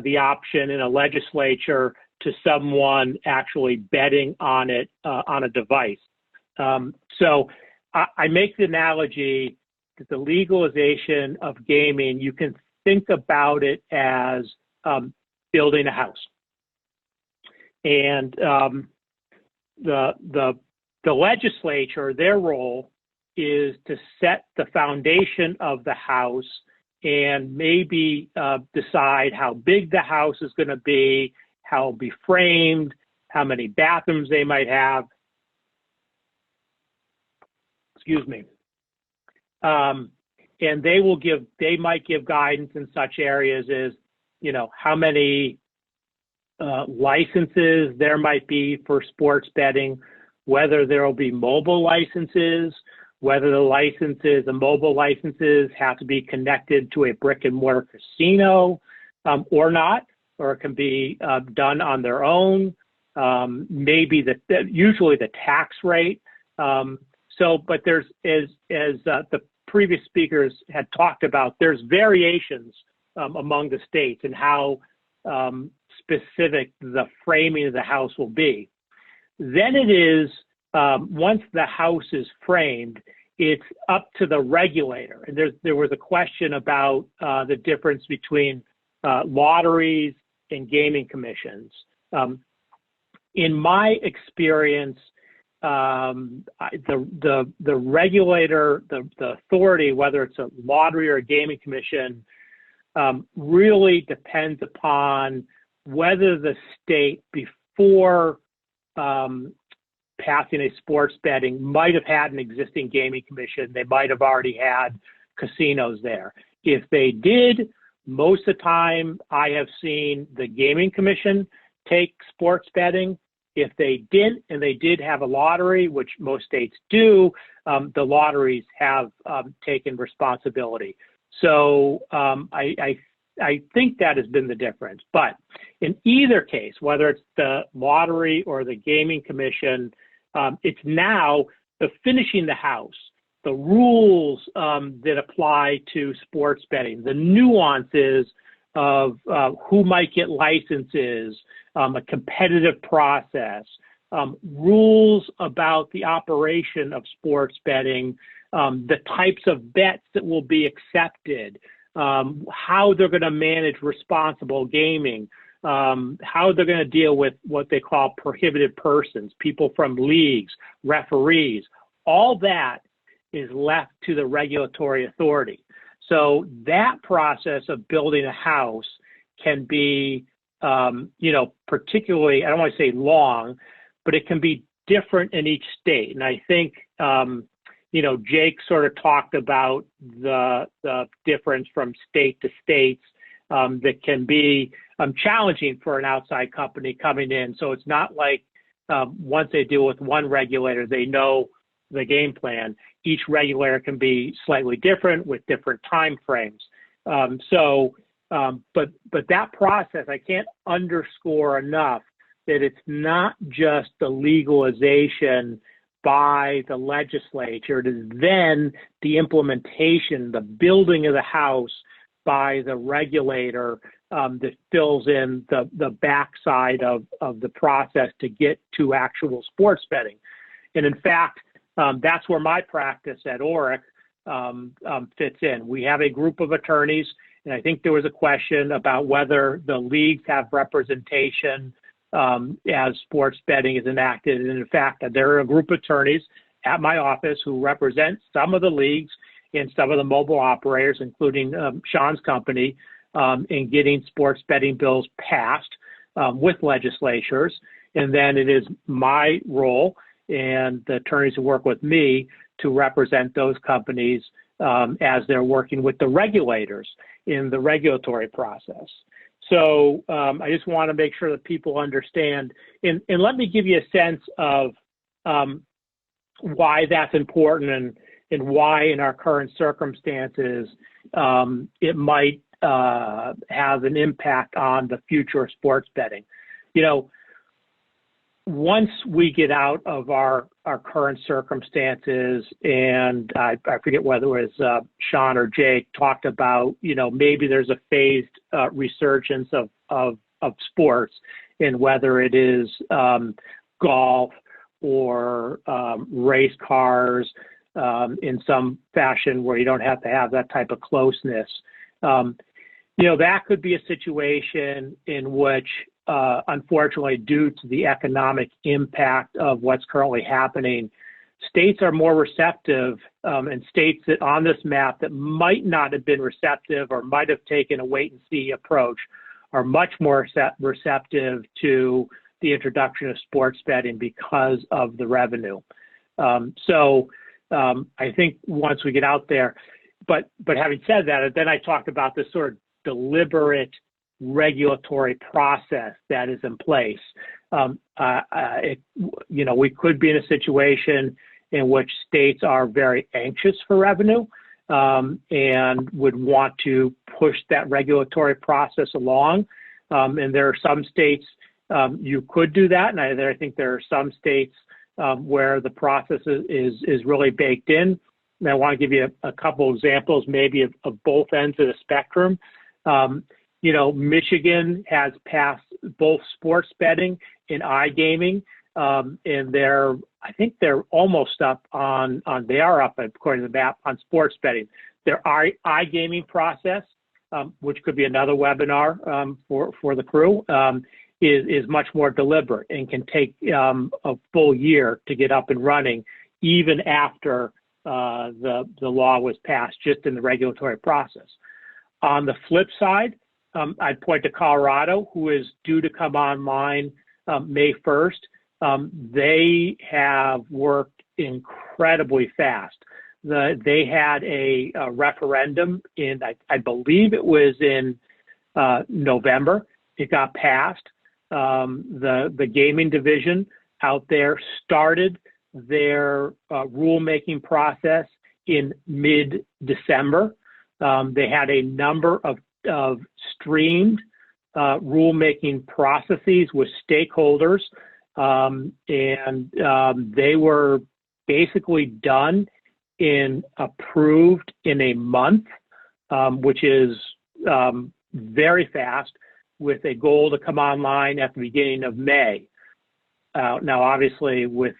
the option in a legislature to someone actually betting on it on a device. So I make the analogy that the legalization of gaming, you can think about it as building a house. And the legislature, their role is to set the foundation of the house and maybe decide how big the house is going to be, how it'll be framed, how many bathrooms they might have. Excuse me. And they might give guidance in such areas as, how many licenses there might be for sports betting, whether there will be mobile licenses, whether the mobile licenses have to be connected to a brick and mortar casino or not, or it can be done on their own. Maybe usually the tax rate. But there's the previous speakers had talked about, there's variations among the states and how specific the framing of the house will be. Then it is, once the house is framed, it's up to the regulator. And there was a question about the difference between lotteries and gaming commissions. In my experience, the regulator, the authority, whether it's a lottery or a gaming commission, really depends upon whether the state, before passing a sports betting, might have had an existing gaming commission. They might have already had casinos there. If they did, most of the time I have seen the gaming commission take sports betting. If they didn't, and they did have a lottery, which most states do, the lotteries have taken responsibility. So I think that has been the difference. But in either case, whether it's the lottery or the gaming commission, it's now the finishing the house, the rules that apply to sports betting, the nuances of who might get licenses, a competitive process, rules about the operation of sports betting, the types of bets that will be accepted, how they're going to manage responsible gaming, how they're going to deal with what they call prohibited persons, people from leagues, referees. All that is left to the regulatory authority. So that process of building a house can be, particularly, I don't want to say long, but it can be different in each state. And I think, Jake sort of talked about the difference from state to states that can be challenging for an outside company coming in. So it's not like once they deal with one regulator, they know the game plan. Each regulator can be slightly different with different time frames. But that process, I can't underscore enough that it's not just the legalization by the legislature. It is then the implementation, the building of the house by the regulator that fills in the backside of the process to get to actual sports betting. And in fact, that's where my practice at Orrick fits in. We have a group of attorneys, and I think there was a question about whether the leagues have representation as sports betting is enacted. And in fact, there are a group of attorneys at my office who represent some of the leagues and some of the mobile operators, including Sean's company, in getting sports betting bills passed with legislatures. And then it is my role and the attorneys who work with me to represent those companies as they're working with the regulators in the regulatory process. So I just want to make sure that people understand, and let me give you a sense of why that's important and why in our current circumstances it might have an impact on the future of sports betting. Once we get out of our current circumstances, and I forget whether it was Sean or Jake talked about, maybe there's a phased resurgence of sports, and whether it is golf or race cars in some fashion where you don't have to have that type of closeness. That could be a situation in which unfortunately, due to the economic impact of what's currently happening, states are more receptive, and states that on this map that might not have been receptive or might have taken a wait and see approach are much more receptive to the introduction of sports betting because of the revenue. So I think once we get out there, but having said that, then I talked about this sort of deliberate regulatory process that is in place. We could be in a situation in which states are very anxious for revenue and would want to push that regulatory process along. And there are some states you could do that, and I think there are some states where the process is really baked in. and I want to give you a couple examples maybe of both ends of the spectrum. Michigan has passed both sports betting and iGaming, and I think they're almost up they are up, according to the map, on sports betting. Their iGaming process, which could be another webinar for the crew, is much more deliberate and can take a full year to get up and running, even after the law was passed, just in the regulatory process. On the flip side, I'd point to Colorado, who is due to come online May 1st. They have worked incredibly fast. They had a referendum I believe it was in November. It got passed. The gaming division out there started their rulemaking process in mid-December. They had a number of streamed rulemaking processes with stakeholders, and they were basically done and approved in a month, which is very fast, with a goal to come online at the beginning of May. Now, obviously, with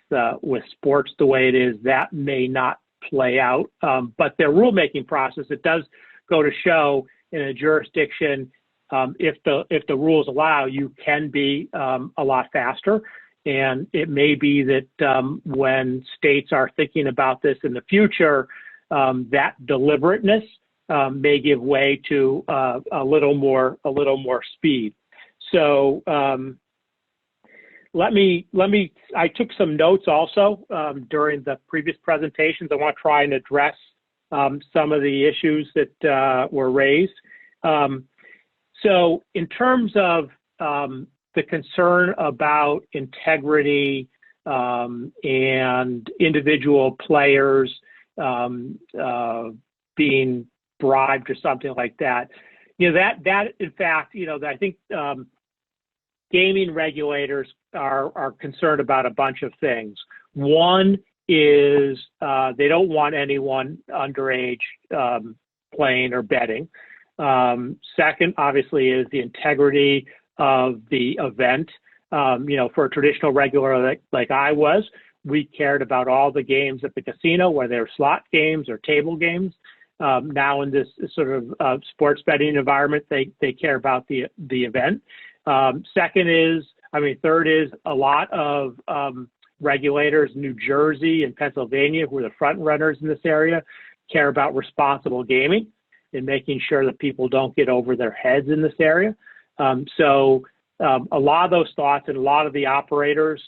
sports the way it is, that may not play out, but their rulemaking process, it does go to show in a jurisdiction, if the rules allow, you can be a lot faster. And it may be that when states are thinking about this in the future, that deliberateness may give way to a little more speed. So I took some notes also during the previous presentations. I want to try and address some of the issues that were raised. So in terms of the concern about integrity and individual players being bribed or something like that, that in fact, I think gaming regulators are concerned about a bunch of things. One is they don't want anyone underage playing or betting. Second, obviously, is the integrity of the event. For a traditional regular like I was, we cared about all the games at the casino, whether they're slot games or table games. Now in this sort of sports betting environment, they care about the event. Third is a lot of regulators, New Jersey and Pennsylvania, who are the front runners in this area, care about responsible gaming and making sure that people don't get over their heads in this area. So a lot of those thoughts, and a lot of the operators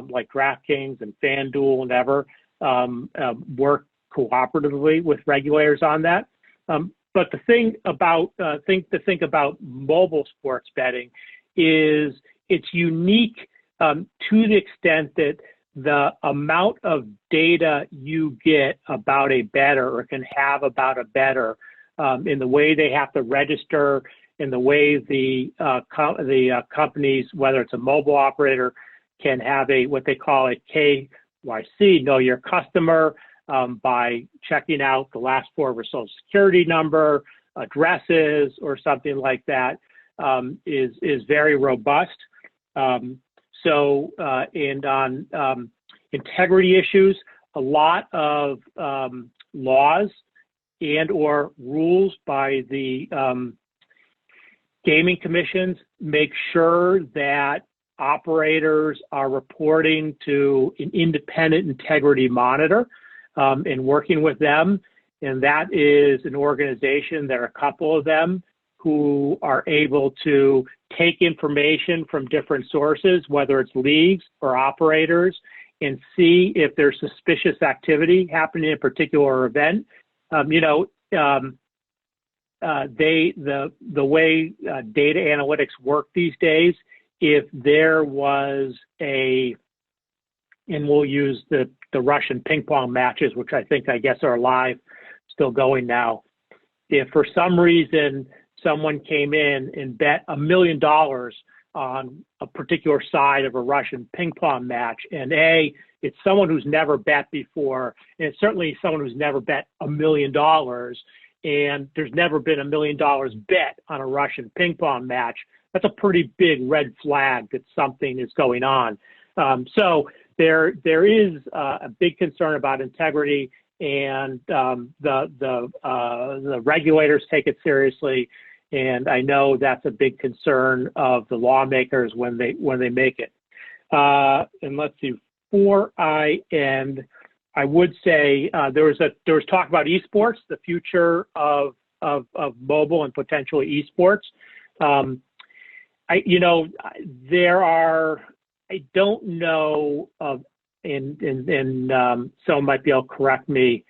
like Draftkings and FanDuel and ever work cooperatively with regulators on that. But the thing about think about mobile sports betting is it's unique to the extent that the amount of data you get about a bettor or can have about a bettor in the way they have to register, in the way the companies, whether it's a mobile operator, can have what they call a KYC, know your customer, by checking out the last four of her social security number, addresses, or something like that, is very robust. And on integrity issues, a lot of laws and or rules by the gaming commissions make sure that operators are reporting to an independent integrity monitor and working with them. And that is an organization, there are a couple of them, who are able to take information from different sources, whether it's leagues or operators, and see if there's suspicious activity happening in a particular event. The way data analytics work these days, if there was and we'll use the Russian ping pong matches, which I guess are live, still going now. If for some reason someone came in and bet $1 million on a particular side of a Russian ping pong match, and it's someone who's never bet before, and it's certainly someone who's never bet $1 million, and there's never been $1 million bet on a Russian ping pong match. That's a pretty big red flag that something is going on. So there is a big concern about integrity, and the regulators take it seriously. And I know that's a big concern of the lawmakers when they make it. And let's see, before I end, I would say there was talk about esports, the future of mobile and potentially esports. I don't know of, and someone might be able to correct me.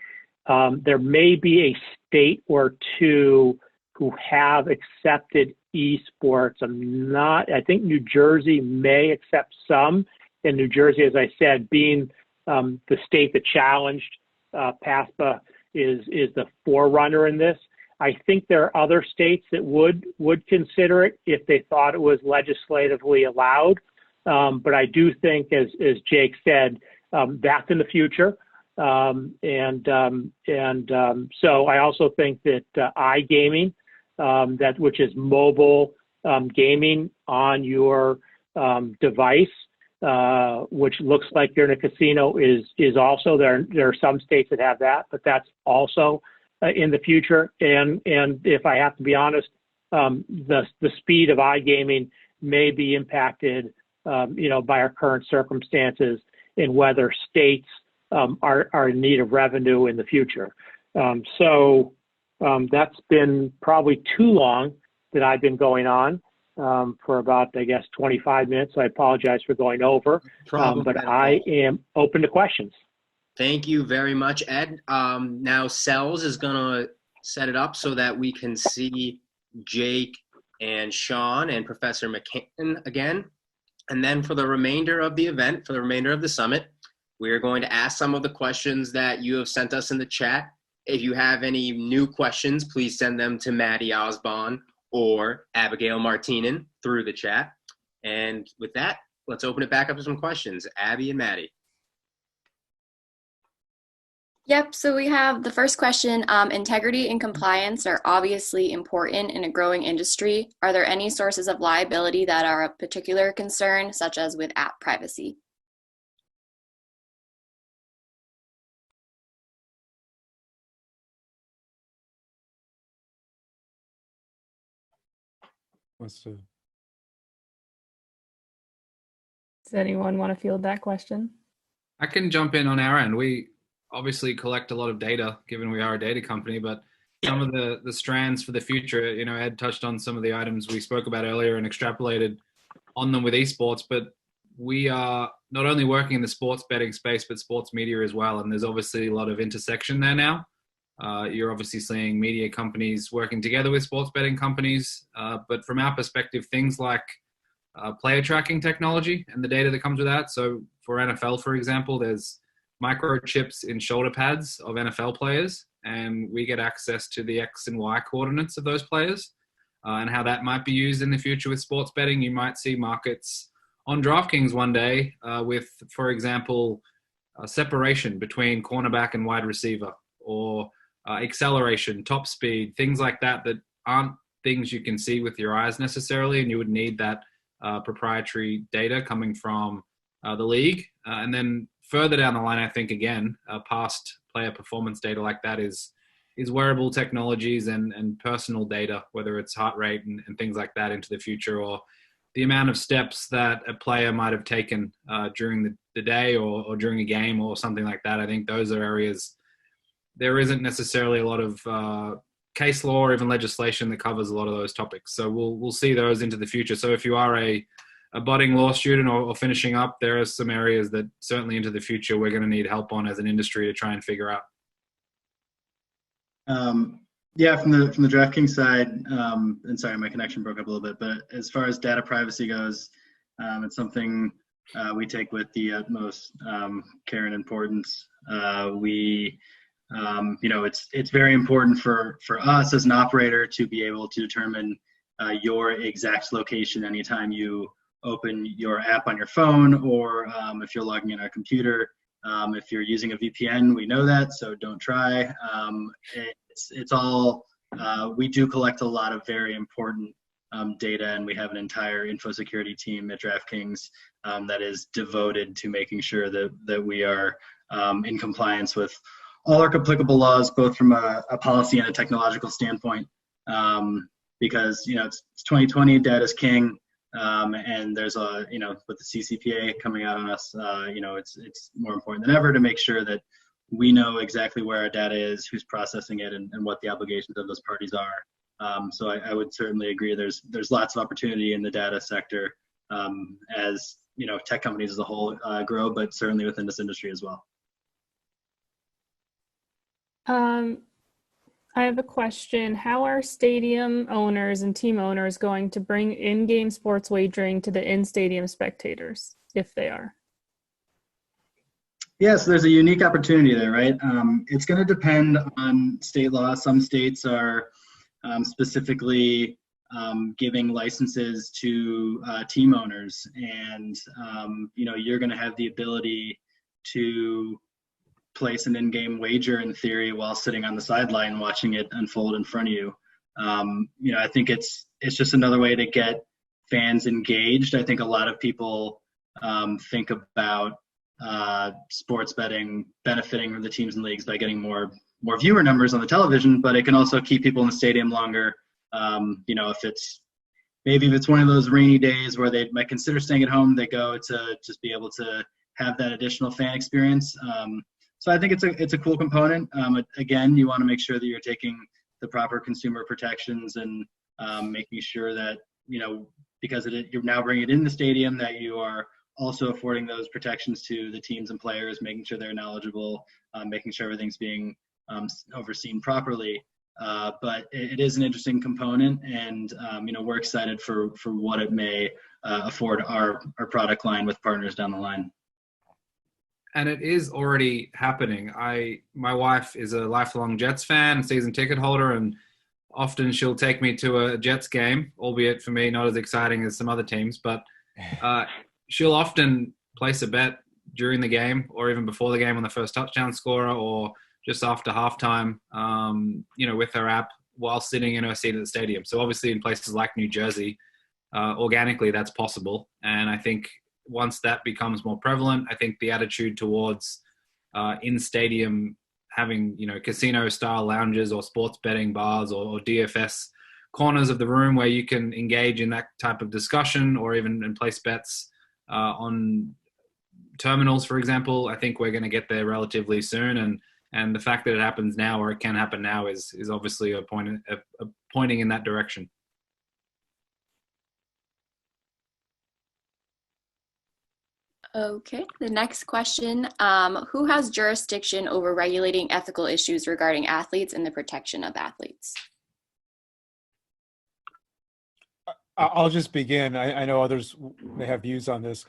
There may be a state or two who have accepted esports. I think New Jersey may accept some. And New Jersey, as I said, being the state that challenged PASPA is the forerunner in this. I think there are other states that would consider it if they thought it was legislatively allowed. But I do think, as Jake said, that's in the future. So I also think that iGaming, which is mobile gaming on your device, which looks like you're in a casino, is also there. There are some states that have that, but that's also in the future. And if I have to be honest, the speed of iGaming may be impacted, by our current circumstances and whether states are in need of revenue in the future. So that's been probably too long that I've been going on for about, I guess, 25 minutes. So I apologize for going over, but I am open to questions. Thank you very much, Ed. Now, Sells is going to set it up so that we can see Jake and Sean and Professor McCann again. And then for the remainder of the event, for the remainder of the summit, we are going to ask some of the questions that you have sent us in the chat. If you have any new questions, please send them to Maddie Osborne or Abigail Martinen through the chat. And with that, let's open it back up to some questions. Abby and Maddie. Yep, so we have the first question. Integrity and compliance are obviously important in a growing industry. Are there any sources of liability that are of particular concern, such as with app privacy? Does anyone want to field that question? I can jump in on our end. We obviously collect a lot of data, given we are a data company, but some of the strands for the future, Ed touched on some of the items we spoke about earlier and extrapolated on them with esports, but we are not only working in the sports betting space, but sports media as well. And there's obviously a lot of intersection there now. You're obviously seeing media companies working together with sports betting companies. But from our perspective, things like player tracking technology and the data that comes with that. So for NFL, for example, there's microchips in shoulder pads of NFL players, and we get access to the X and Y coordinates of those players and how that might be used in the future with sports betting. You might see markets on Draftkings one day with, for example, separation between cornerback and wide receiver, or acceleration, top speed, things like that aren't things you can see with your eyes necessarily, and you would need that proprietary data coming from the league. And then further down the line, I think, again, past player performance data like that is wearable technologies and personal data, whether it's heart rate and things like that into the future, or the amount of steps that a player might have taken during the day or during a game or something like that. I think those are areas there isn't necessarily a lot of case law or even legislation that covers a lot of those topics. So we'll see those into the future. So if you are a budding law student or finishing up, there are some areas that certainly into the future we're going to need help on as an industry to try and figure out. Yeah, from the DraftKings side, and sorry, my connection broke up a little bit, but as far as data privacy goes, it's something we take with the utmost care and importance. It's very important for us as an operator to be able to determine your exact location anytime you open your app on your phone, or if you're logging in on a computer. If you're using a VPN, we know that, so don't try. It's all, we do collect a lot of very important data, and we have an entire info security team at Draftkings that is devoted to making sure that we are in compliance with all our applicable laws, both from a policy and a technological standpoint. Because it's 2020, data is king, and there's with the CCPA coming out on us, it's more important than ever to make sure that we know exactly where our data is, who's processing it, and what the obligations of those parties are. So I would certainly agree. There's lots of opportunity in the data sector as tech companies as a whole grow, but certainly within this industry as well. I have a question. How are stadium owners and team owners going to bring in-game sports wagering to the in-stadium spectators, if they are? Yes, there's a unique opportunity there, right? It's going to depend on state law. Some states are specifically giving licenses to team owners, and you're going to have the ability to place an in-game wager in theory while sitting on the sideline watching it unfold in front of you. I think it's just another way to get fans engaged. I think a lot of people think about sports betting benefiting the teams and leagues by getting more viewer numbers on the television, but it can also keep people in the stadium longer. If it's one of those rainy days where they might consider staying at home, they go to just be able to have that additional fan experience. So I think it's a cool component. Again, you want to make sure that you're taking the proper consumer protections and making sure that, because you're now bringing it in the stadium, that you are also affording those protections to the teams and players, making sure they're knowledgeable, making sure everything's being overseen properly. But it is an interesting component, and we're excited for what it may afford our product line with partners down the line. And it is already happening. My wife is a lifelong Jets fan, season ticket holder, and often she'll take me to a Jets game, albeit for me not as exciting as some other teams, but she'll often place a bet during the game or even before the game on the first touchdown scorer or just after halftime, with her app while sitting in her seat at the stadium. So obviously in places like New Jersey, organically that's possible. And I think once that becomes more prevalent, I think the attitude towards in-stadium having, casino-style lounges or sports betting bars or DFS corners of the room where you can engage in that type of discussion or even place bets on terminals, for example, I think we're going to get there relatively soon. And the fact that it happens now, or it can happen now, is obviously a pointing in that direction. Okay, the next question. Who has jurisdiction over regulating ethical issues regarding athletes and the protection of athletes? I'll just begin. I know others may have views on this.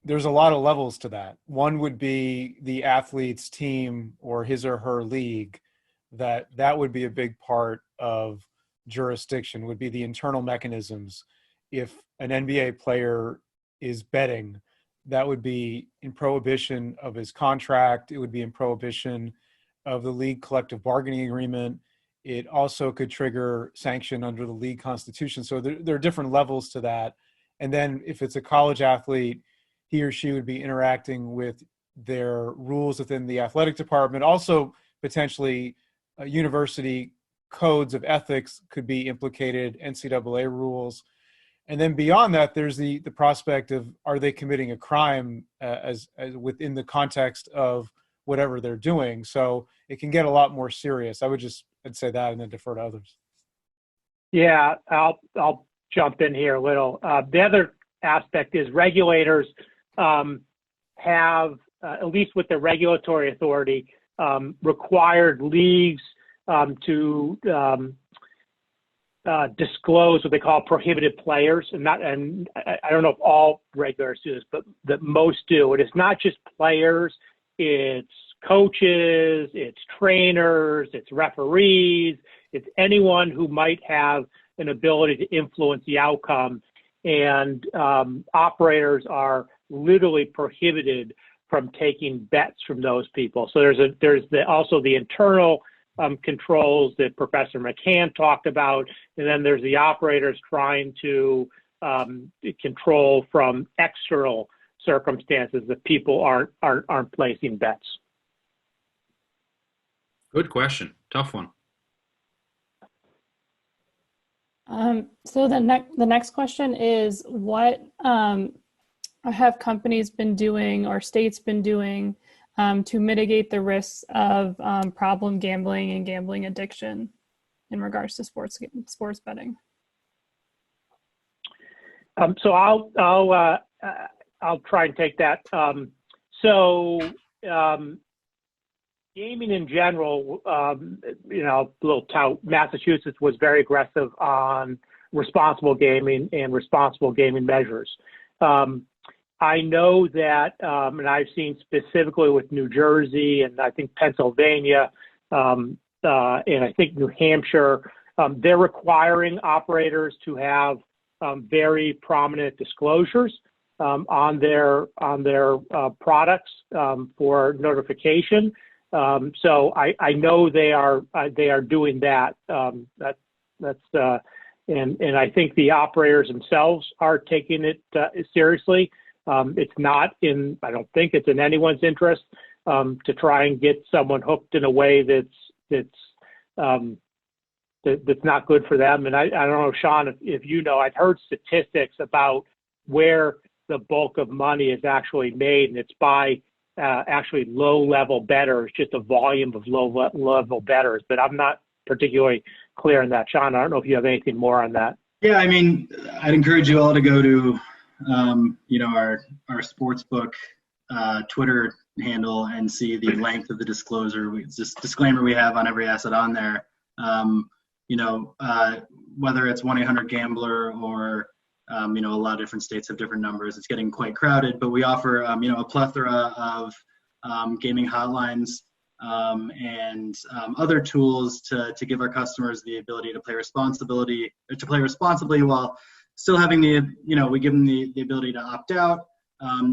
There's a lot of levels to that. One would be the athlete's team or his or her league. That would be a big part of jurisdiction, would be the internal mechanisms. If an NBA player is betting, that would be in prohibition of his contract. It would be in prohibition of the league collective bargaining agreement. It also could trigger sanction under the league constitution. So there are different levels to that. And then if it's a college athlete, he or she would be interacting with their rules within the athletic department. Also, potentially, university codes of ethics could be implicated, NCAA rules. And then beyond that, there's the prospect of, are they committing a crime as within the context of whatever they're doing? So it can get a lot more serious. I'd say that and then defer to others. Yeah, I'll jump in here a little. The other aspect is regulators have, at least with the regulatory authority, required leagues to disclose what they call prohibited players, and I don't know if all regulators do this, but that most do. It is not just players; it's coaches, it's trainers, it's referees, it's anyone who might have an ability to influence the outcome. And operators are literally prohibited from taking bets from those people. So there's also the internal controls that Professor McCann talked about, and then there's the operators trying to control from external circumstances that people aren't placing bets. Good question. Tough one. So the next question is, what have companies been doing or states been doing to mitigate the risks of problem gambling and gambling addiction in regards to sports betting? So I'll try and take that. Gaming in general, little tout, Massachusetts was very aggressive on responsible gaming and responsible gaming measures. I know that, and I've seen specifically with New Jersey and I think Pennsylvania, and I think New Hampshire, they're requiring operators to have very prominent disclosures on their products for notification. So I know they are doing that. And I think the operators themselves are taking it seriously. It's not I don't think it's in anyone's interest to try and get someone hooked in a way that's not good for them. And I don't know, Sean, if you know, I've heard statistics about where the bulk of money is actually made, and it's by actually low-level bettors, just a volume of low-level bettors. But I'm not particularly clear on that. Sean, I don't know if you have anything more on that. Yeah, I mean, I'd encourage you all to go to, our sportsbook Twitter handle and see the length of the disclosure. It's this disclaimer we have on every asset on there. Whether it's 1-800-GAMBLER or a lot of different states have different numbers. It's getting quite crowded, but we offer, a plethora of gaming hotlines and other tools to give our customers the ability to play responsibly while still having we give them the ability to opt out.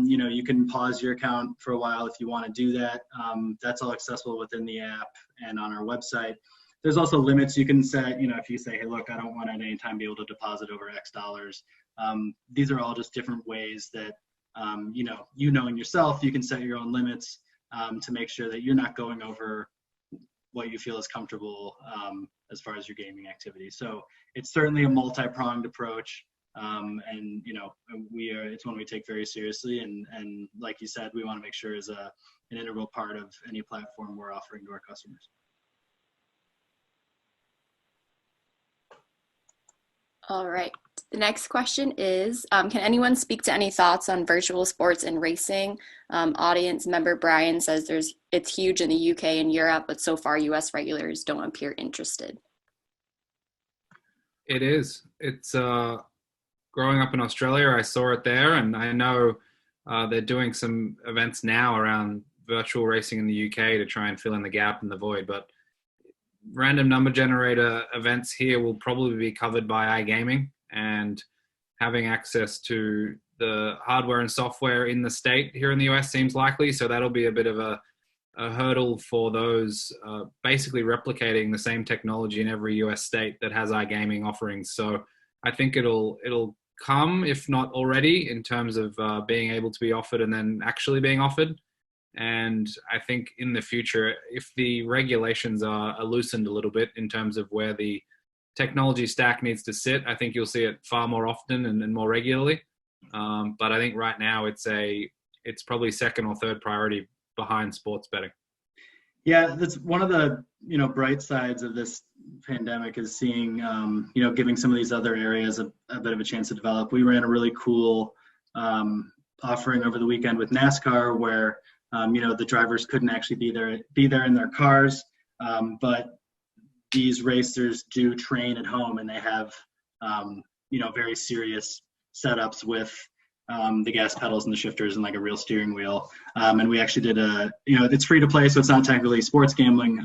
You can pause your account for a while if you want to do that. That's all accessible within the app and on our website. There's also limits you can set, if you say, hey, look, I don't want at any time be able to deposit over X dollars. These are all just different ways that, knowing yourself, you can set your own limits to make sure that you're not going over what you feel is comfortable as far as your gaming activity. So it's certainly a multi-pronged approach. It's one we take very seriously. And like you said, we want to make sure is an integral part of any platform we're offering to our customers. All right. The next question is, can anyone speak to any thoughts on virtual sports and racing? Audience member Brian says it's huge in the UK and Europe, but so far US regulators don't appear interested. It is. It's growing up in Australia, I saw it there, and I know they're doing some events now around virtual racing in the UK to try and fill in the gap and the void, but random number generator events here will probably be covered by iGaming, and having access to the hardware and software in the state here in the US seems likely. So that'll be a bit of a hurdle for those basically replicating the same technology in every US state that has iGaming offerings. So I think it'll come, if not already, in terms of being able to be offered and then actually being offered. And I think in the future, if the regulations are loosened a little bit in terms of where the technology stack needs to sit, I think you'll see it far more often and more regularly. But I think right now it's probably second or third priority behind sports betting. Yeah, that's one of the bright sides of this pandemic is seeing giving some of these other areas a bit of a chance to develop. We ran a really cool offering over the weekend with NASCAR where the drivers couldn't actually be there in their cars, but these racers do train at home, and they have very serious setups with the gas pedals and the shifters and like a real steering wheel. And we actually did it's free to play, so it's not technically sports gambling,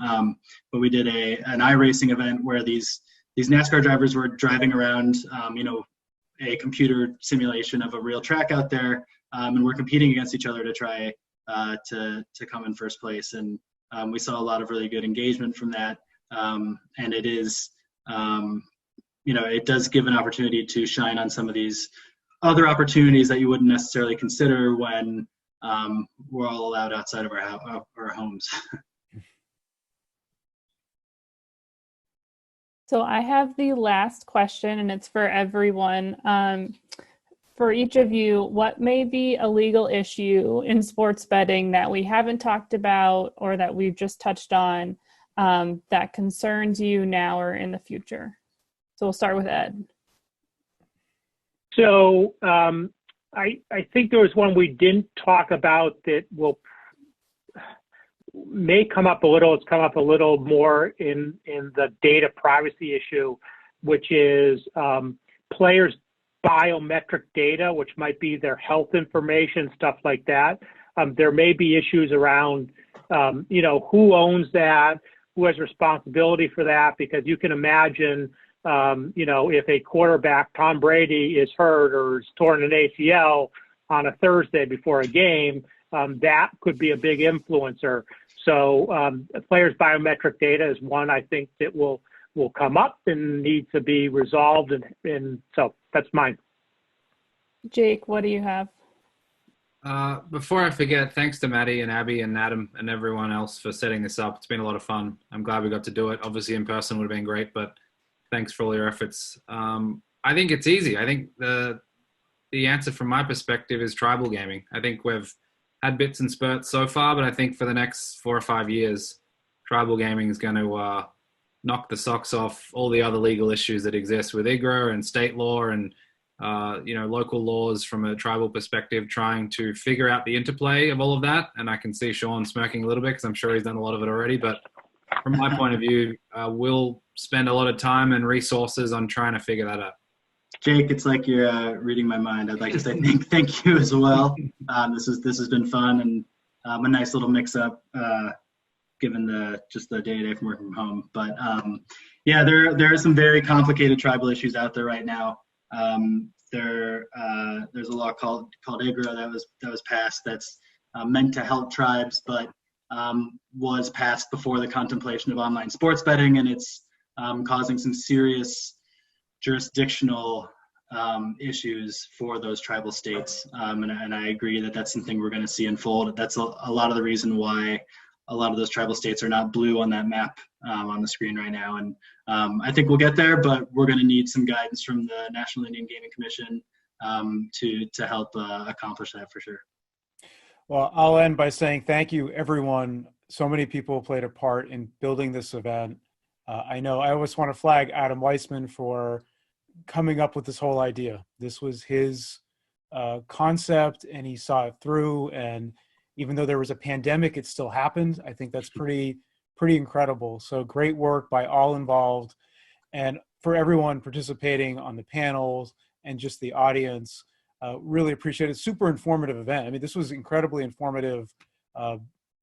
but we did an iRacing event where these NASCAR drivers were driving around, a computer simulation of a real track out there, and we're competing against each other to try to come in first place. And we saw a lot of really good engagement from that. And it is, it does give an opportunity to shine on some of these other opportunities that you wouldn't necessarily consider when we're all allowed outside of our homes. So I have the last question, and it's for everyone. For each of you, what may be a legal issue in sports betting that we haven't talked about or that we've just touched on that concerns you now or in the future? So we'll start with Ed. So I think there was one we didn't talk about that may come up a little. It's come up a little more in the data privacy issue, which is players' biometric data, which might be their health information, stuff like that. There may be issues around, who owns that, who has responsibility for that, because you can imagine, if a quarterback, Tom Brady, is hurt or is torn an ACL on a Thursday before a game, that could be a big influencer. So players' biometric data is one I think that will come up and need to be resolved. And so that's mine. Jake, what do you have? Before I forget, thanks to Maddie and Abby and Adam and everyone else for setting this up. It's been a lot of fun. I'm glad we got to do it. Obviously in person would have been great, but thanks for all your efforts. I think it's easy. I think the answer from my perspective is tribal gaming. I think we've had bits and spurts so far, but I think for the next 4 or 5 years, tribal gaming is going to knock the socks off all the other legal issues that exist with IGRA and state law and local laws from a tribal perspective, trying to figure out the interplay of all of that. And I can see Sean smirking a little bit because I'm sure he's done a lot of it already. But from my point of view, we'll spend a lot of time and resources on trying to figure that out. Jake, it's like you're reading my mind. I'd like to say thank you as well. This has been fun and a nice little mix up, given the day-to-day from working from home. But there are some very complicated tribal issues out there right now. There's a law called IGRA that was passed that's meant to help tribes, but was passed before the contemplation of online sports betting, and it's causing some serious jurisdictional issues for those tribal states. And I agree that that's something we're going to see unfold. That's a lot of the reason why a lot of those tribal states are not blue on that map on the screen right now. And I think we'll get there, but we're going to need some guidance from the National Indian Gaming Commission to help accomplish that for sure. Well, I'll end by saying thank you, everyone. So many people played a part in building this event. I know I always want to flag Adam Weisman for coming up with this whole idea. This was his concept, and he saw it through. And even though there was a pandemic, it still happened. I think that's pretty incredible. So great work by all involved, and for everyone participating on the panels and just the audience. Really appreciate it. Super informative event. I mean, this was incredibly informative.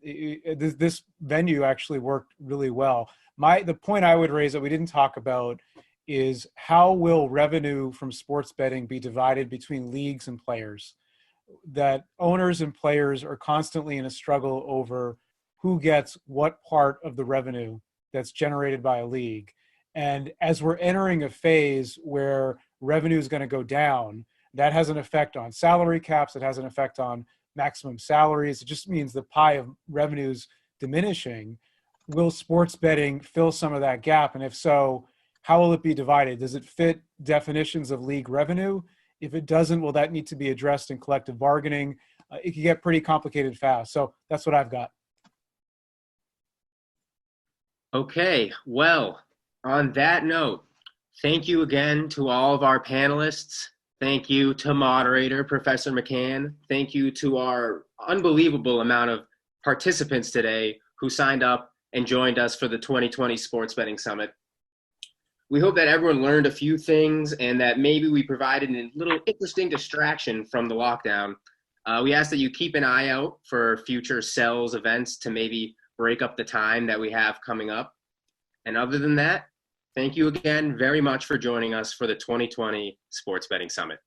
This venue actually worked really well. The point I would raise that we didn't talk about is how will revenue from sports betting be divided between leagues and players? That owners and players are constantly in a struggle over who gets what part of the revenue that's generated by a league. And as we're entering a phase where revenue is going to go down, that has an effect on salary caps. It has an effect on maximum salaries. It just means the pie of revenues diminishing. Will sports betting fill some of that gap? And if so, how will it be divided? Does it fit definitions of league revenue? If it doesn't, will that need to be addressed in collective bargaining? It can get pretty complicated fast. So that's what I've got. Okay, well, on that note, thank you again to all of our panelists. Thank you to moderator, Professor McCann. Thank you to our unbelievable amount of participants today who signed up and joined us for the 2020 Sports Betting Summit. We hope that everyone learned a few things and that maybe we provided a little interesting distraction from the lockdown. We ask that you keep an eye out for future CELS events to maybe break up the time that we have coming up. And other than that, thank you again very much for joining us for the 2020 Sports Betting Summit.